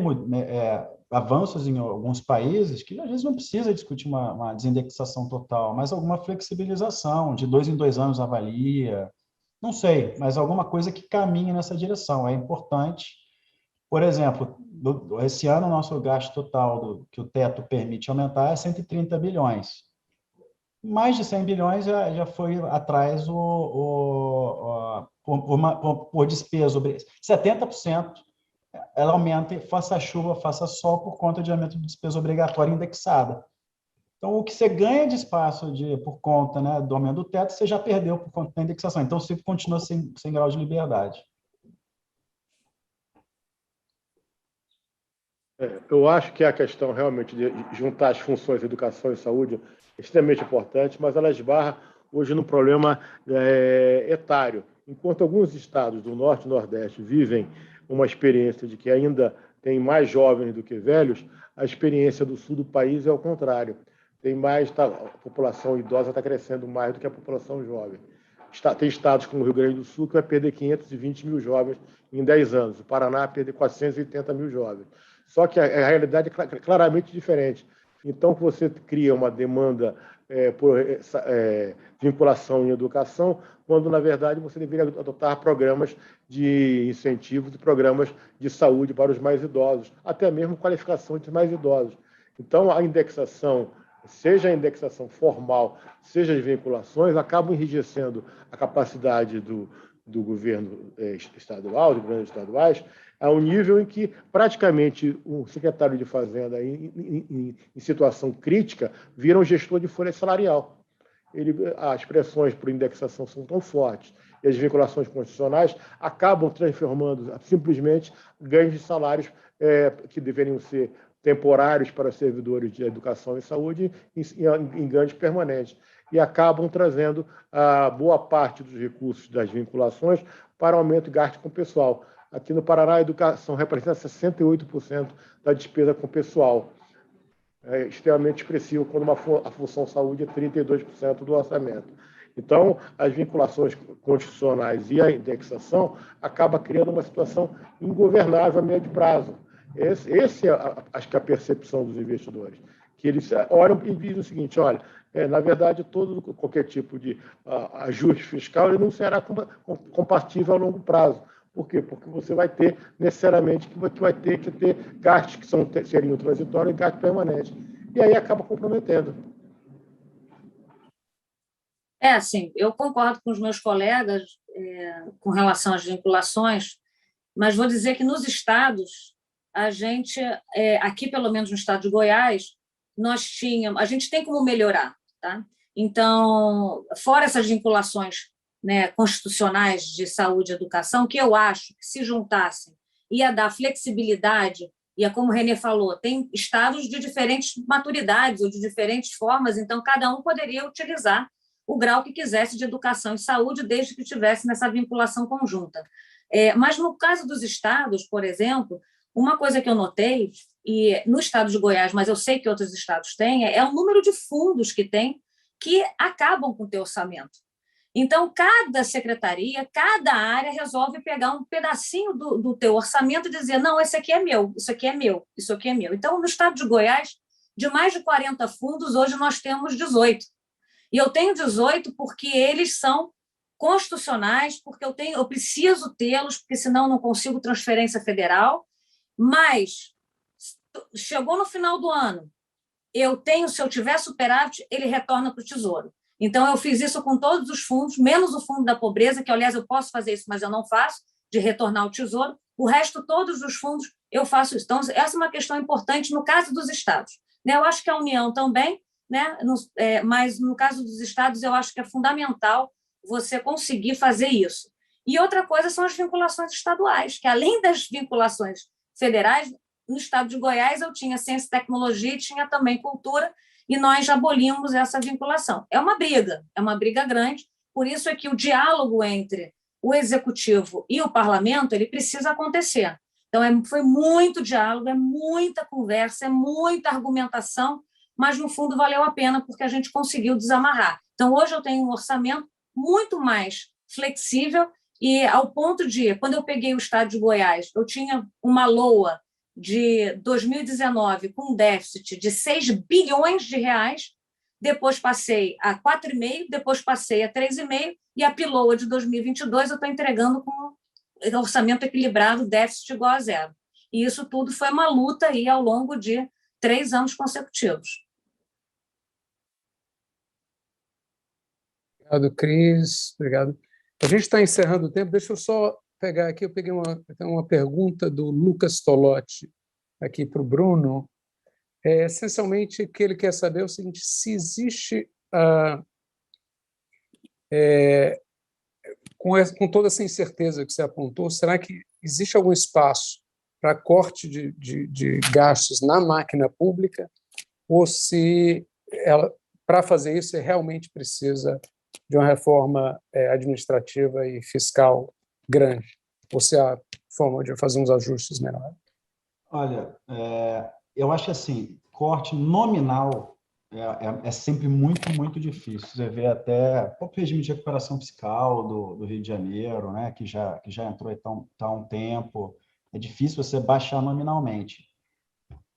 avanços em alguns países que às vezes não precisa discutir uma desindexação total, mas alguma flexibilização, de 2 em 2 anos avalia, não sei, mas alguma coisa que caminhe nessa direção, é importante. Por exemplo, esse ano o nosso gasto total que o teto permite aumentar é 130 bilhões. Mais de 100 bilhões já foi atrás por despesa. 70% ela aumenta, faça chuva, faça sol, por conta de aumento de despesa obrigatória indexada. Então, o que você ganha de espaço por conta do aumento do teto, você já perdeu por conta da indexação. Então, você continua sem grau de liberdade. Eu acho que a questão realmente de juntar as funções de educação e saúde é extremamente importante, mas ela esbarra hoje no problema etário. Enquanto alguns estados do Norte e Nordeste vivem uma experiência de que ainda tem mais jovens do que velhos, a experiência do sul do país é o contrário. A população idosa está crescendo mais do que a população jovem. Tem estados como o Rio Grande do Sul que vai perder 520 mil jovens em 10 anos. O Paraná vai perder 480 mil jovens. Só que a realidade é claramente diferente. Então, você cria uma demanda por vinculação em educação, quando, na verdade, você deveria adotar programas de incentivos e programas de saúde para os mais idosos, até mesmo qualificação de mais idosos. Então, a indexação, seja a indexação formal, seja as vinculações, acabam enrijecendo a capacidade do governo estadual, dos governos estaduais, a um nível em que praticamente o secretário de Fazenda, em situação crítica, vira um gestor de folha salarial. As pressões por indexação são tão fortes e as vinculações constitucionais acabam transformando simplesmente ganhos de salários que deveriam ser temporários para servidores de educação e saúde em ganhos permanentes, e acabam trazendo a boa parte dos recursos das vinculações para aumento de gasto com pessoal. Aqui no Paraná, a educação representa 68% da despesa com pessoal. É extremamente expressivo quando a função saúde é 32% do orçamento. Então, as vinculações constitucionais e a indexação acabam criando uma situação ingovernável a médio prazo. Esse acho que é a percepção dos investidores, que eles olham e dizem o seguinte: olha, na verdade, qualquer tipo de ajuste fiscal ele não será compatível a longo prazo. Por quê? Porque você vai ter, necessariamente, que vai ter que ter gastos que seriam transitórios e gastos permanentes. E aí acaba comprometendo. Assim, eu concordo com os meus colegas com relação às vinculações, mas vou dizer que nos estados, a gente, aqui pelo menos no estado de Goiás, a gente tem como melhorar, tá? Então, fora essas vinculações constitucionais de saúde e educação, que eu acho que se juntassem ia dar flexibilidade, como o Renê falou, tem estados de diferentes maturidades ou de diferentes formas, então cada um poderia utilizar o grau que quisesse de educação e saúde, desde que tivesse nessa vinculação conjunta. Mas no caso dos estados, por exemplo, uma coisa que eu notei, e no estado de Goiás, mas eu sei que outros estados têm, é o número de fundos que tem que acabam com o teu orçamento. Então, cada secretaria, cada área resolve pegar um pedacinho do teu orçamento e dizer, não, esse aqui é meu, isso aqui é meu, isso aqui é meu. Então, no estado de Goiás, de mais de 40 fundos, hoje nós temos 18. E eu tenho 18 porque eles são constitucionais, porque eu preciso tê-los, porque senão não consigo transferência federal. Mas chegou no final do ano, se eu tiver superávit, ele retorna para o Tesouro. Então, eu fiz isso com todos os fundos, menos o Fundo da Pobreza, que, aliás, eu posso fazer isso, mas eu não faço, de retornar ao Tesouro. O resto, todos os fundos, eu faço isso. Então, essa é uma questão importante no caso dos estados. Eu acho que a União também, né? Mas no caso dos estados, eu acho que é fundamental você conseguir fazer isso. E outra coisa são as vinculações estaduais, que, além das vinculações federais, no estado de Goiás eu tinha ciência e tecnologia e tinha também cultura, e nós já abolimos essa vinculação. É uma briga grande, por isso é que o diálogo entre o executivo e o parlamento ele precisa acontecer. Então, foi muito diálogo, é muita conversa, é muita argumentação, mas, no fundo, valeu a pena, porque a gente conseguiu desamarrar. Então, hoje eu tenho um orçamento muito mais flexível, e ao ponto de, quando eu peguei o estado de Goiás, eu tinha uma LOA de 2019 com um déficit de 6 bilhões de reais, depois passei a 4,5, depois passei a 3,5, e a PILOA de 2022 eu estou entregando com orçamento equilibrado, déficit igual a zero. E isso tudo foi uma luta aí ao longo de 3 anos consecutivos. Obrigado, Cris. Obrigado. A gente está encerrando o tempo. Deixa eu só pegar aqui. Eu peguei uma pergunta do Lucas Tolotti aqui para o Bruno. Essencialmente, o que ele quer saber é o seguinte: se existe, com toda essa incerteza que você apontou, será que existe algum espaço para corte de gastos na máquina pública, ou se para fazer isso, você realmente precisa de uma reforma administrativa e fiscal grande, ou se há forma de fazer uns ajustes menores? Olha, eu acho assim, corte nominal é sempre muito, muito difícil. Você vê até o próprio regime de recuperação fiscal do Rio de Janeiro, né, que já entrou há um tempo. É difícil você baixar nominalmente.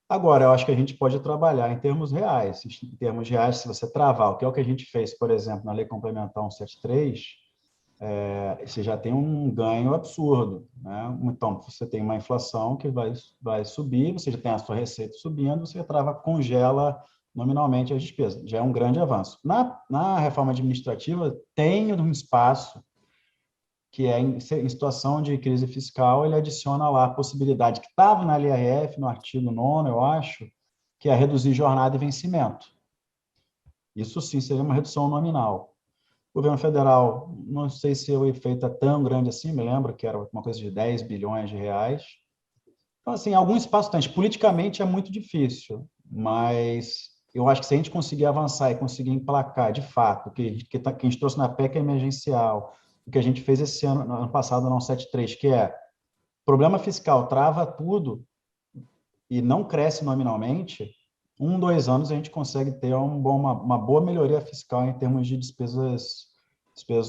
Agora, eu acho que a gente pode trabalhar em termos reais. Em termos reais, se você travar, o que é o que a gente fez, por exemplo, na Lei Complementar 173, você já tem um ganho absurdo, né? Então, você tem uma inflação que vai subir, você já tem a sua receita subindo, você congela nominalmente as despesas. Já é um grande avanço. Na reforma administrativa, tem um espaço que em situação de crise fiscal, ele adiciona lá a possibilidade que estava na LRF, no artigo 9º, eu acho, que é reduzir jornada e vencimento. Isso sim seria uma redução nominal. O governo federal, não sei se o efeito é tão grande assim, me lembro que era uma coisa de 10 bilhões de reais. Então, assim, algum espaço tem. Politicamente é muito difícil, mas eu acho que se a gente conseguir avançar e conseguir emplacar, de fato, que a gente trouxe na PEC emergencial, o que a gente fez esse ano passado, na 173, que é problema fiscal, trava tudo e não cresce nominalmente, 2 anos a gente consegue ter uma boa melhoria fiscal em termos de despesas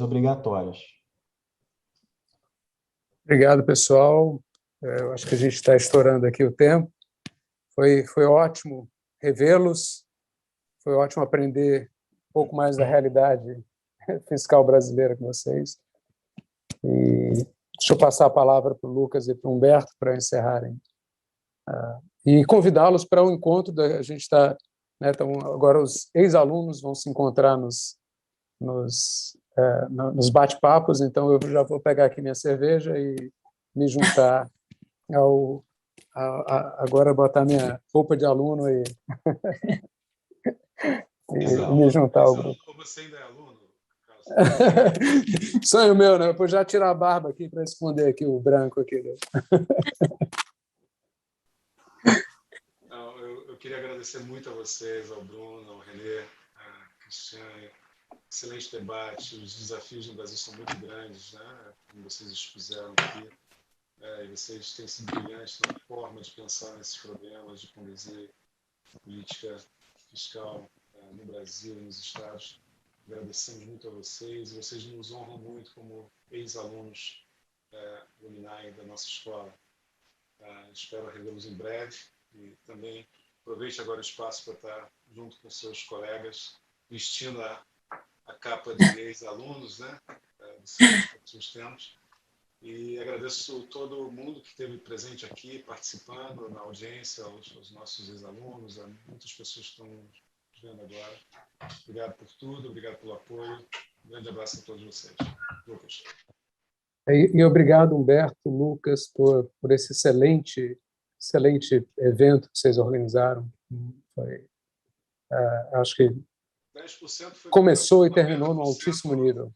obrigatórias. Obrigado, pessoal. Eu acho que a gente está estourando aqui o tempo. Foi ótimo revê-los, foi ótimo aprender um pouco mais da realidade fiscal brasileira com vocês. E deixa eu passar a palavra para o Lucas e para o Humberto para encerrarem. E convidá-los para o encontro. A gente está, né, agora os ex-alunos vão se encontrar nos bate-papos, então eu já vou pegar aqui minha cerveja e me juntar agora botar minha roupa de aluno e me juntar ao grupo. Você ainda é aluno? Sonho meu, né? Vou já tirar a barba aqui para esconder aqui o branco aqui. Não, eu queria agradecer muito a vocês, ao Bruno, ao Renê, a Cristiane. Excelente debate. Os desafios no Brasil são muito grandes, né? Como vocês expuseram aqui. E vocês têm sido brilhantes na forma de pensar nesses problemas, de conduzir política fiscal no Brasil e nos estados. agradecemos muito a vocês, e vocês nos honram muito como ex-alunos do UNINAE da nossa escola. Espero revê-los em breve e também aproveite agora o espaço para estar junto com seus colegas, vestindo a capa de ex-alunos, né, dos seus tempos. E agradeço todo mundo que esteve presente aqui, participando na audiência, aos nossos ex-alunos, a muitas pessoas que estão nos vendo agora. Obrigado por tudo, obrigado pelo apoio. Um grande abraço a todos vocês. Lucas. E obrigado, Humberto, Lucas, por esse excelente evento que vocês organizaram. Foi, acho que 10% foi começou e terminou num altíssimo nível.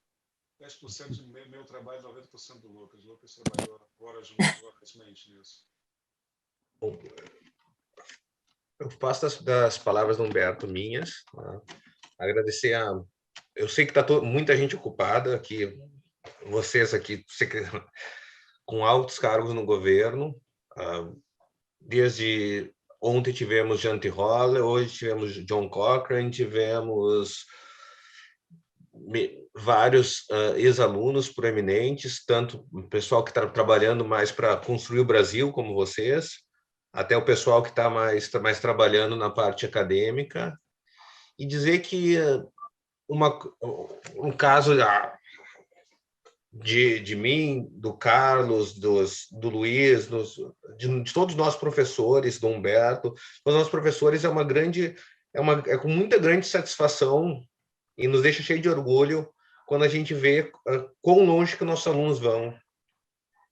10% do meu trabalho, 90% do Lucas. O Lucas trabalhou horas nisso. Eu faço das palavras do Humberto minhas. Tá? Agradecer eu sei que está muita gente ocupada aqui, vocês aqui com altos cargos no governo. Desde ontem tivemos Jante Roller, hoje tivemos John Cochrane, tivemos vários ex-alunos proeminentes, tanto o pessoal que está trabalhando mais para construir o Brasil, como vocês, até o pessoal que está mais trabalhando na parte acadêmica, e dizer que um caso de mim, do Carlos, do Luiz, de todos nós professores, do Humberto, os nossos professores é com muita grande satisfação e nos deixa cheio de orgulho quando a gente vê quão longe que nossos alunos vão.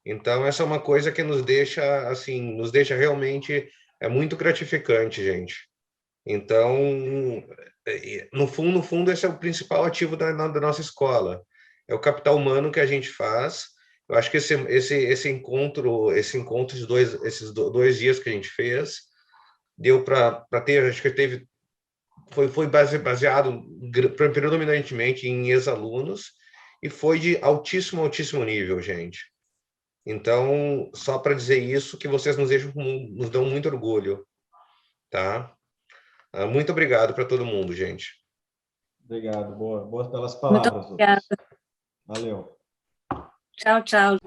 Então, essa é uma coisa que nos deixa realmente muito gratificante, gente. Então, no fundo, esse é o principal ativo da nossa escola. É o capital humano que a gente faz. Eu acho que esse encontro, esses 2 dias que a gente fez, deu para ter, acho que foi baseado predominantemente em ex-alunos e foi de altíssimo nível, gente. Então, só para dizer isso, que vocês nos dão muito orgulho, tá? Muito obrigado para todo mundo, gente. Obrigado, boas pelas palavras, Muito obrigada. Lucas. Valeu. Tchau, tchau.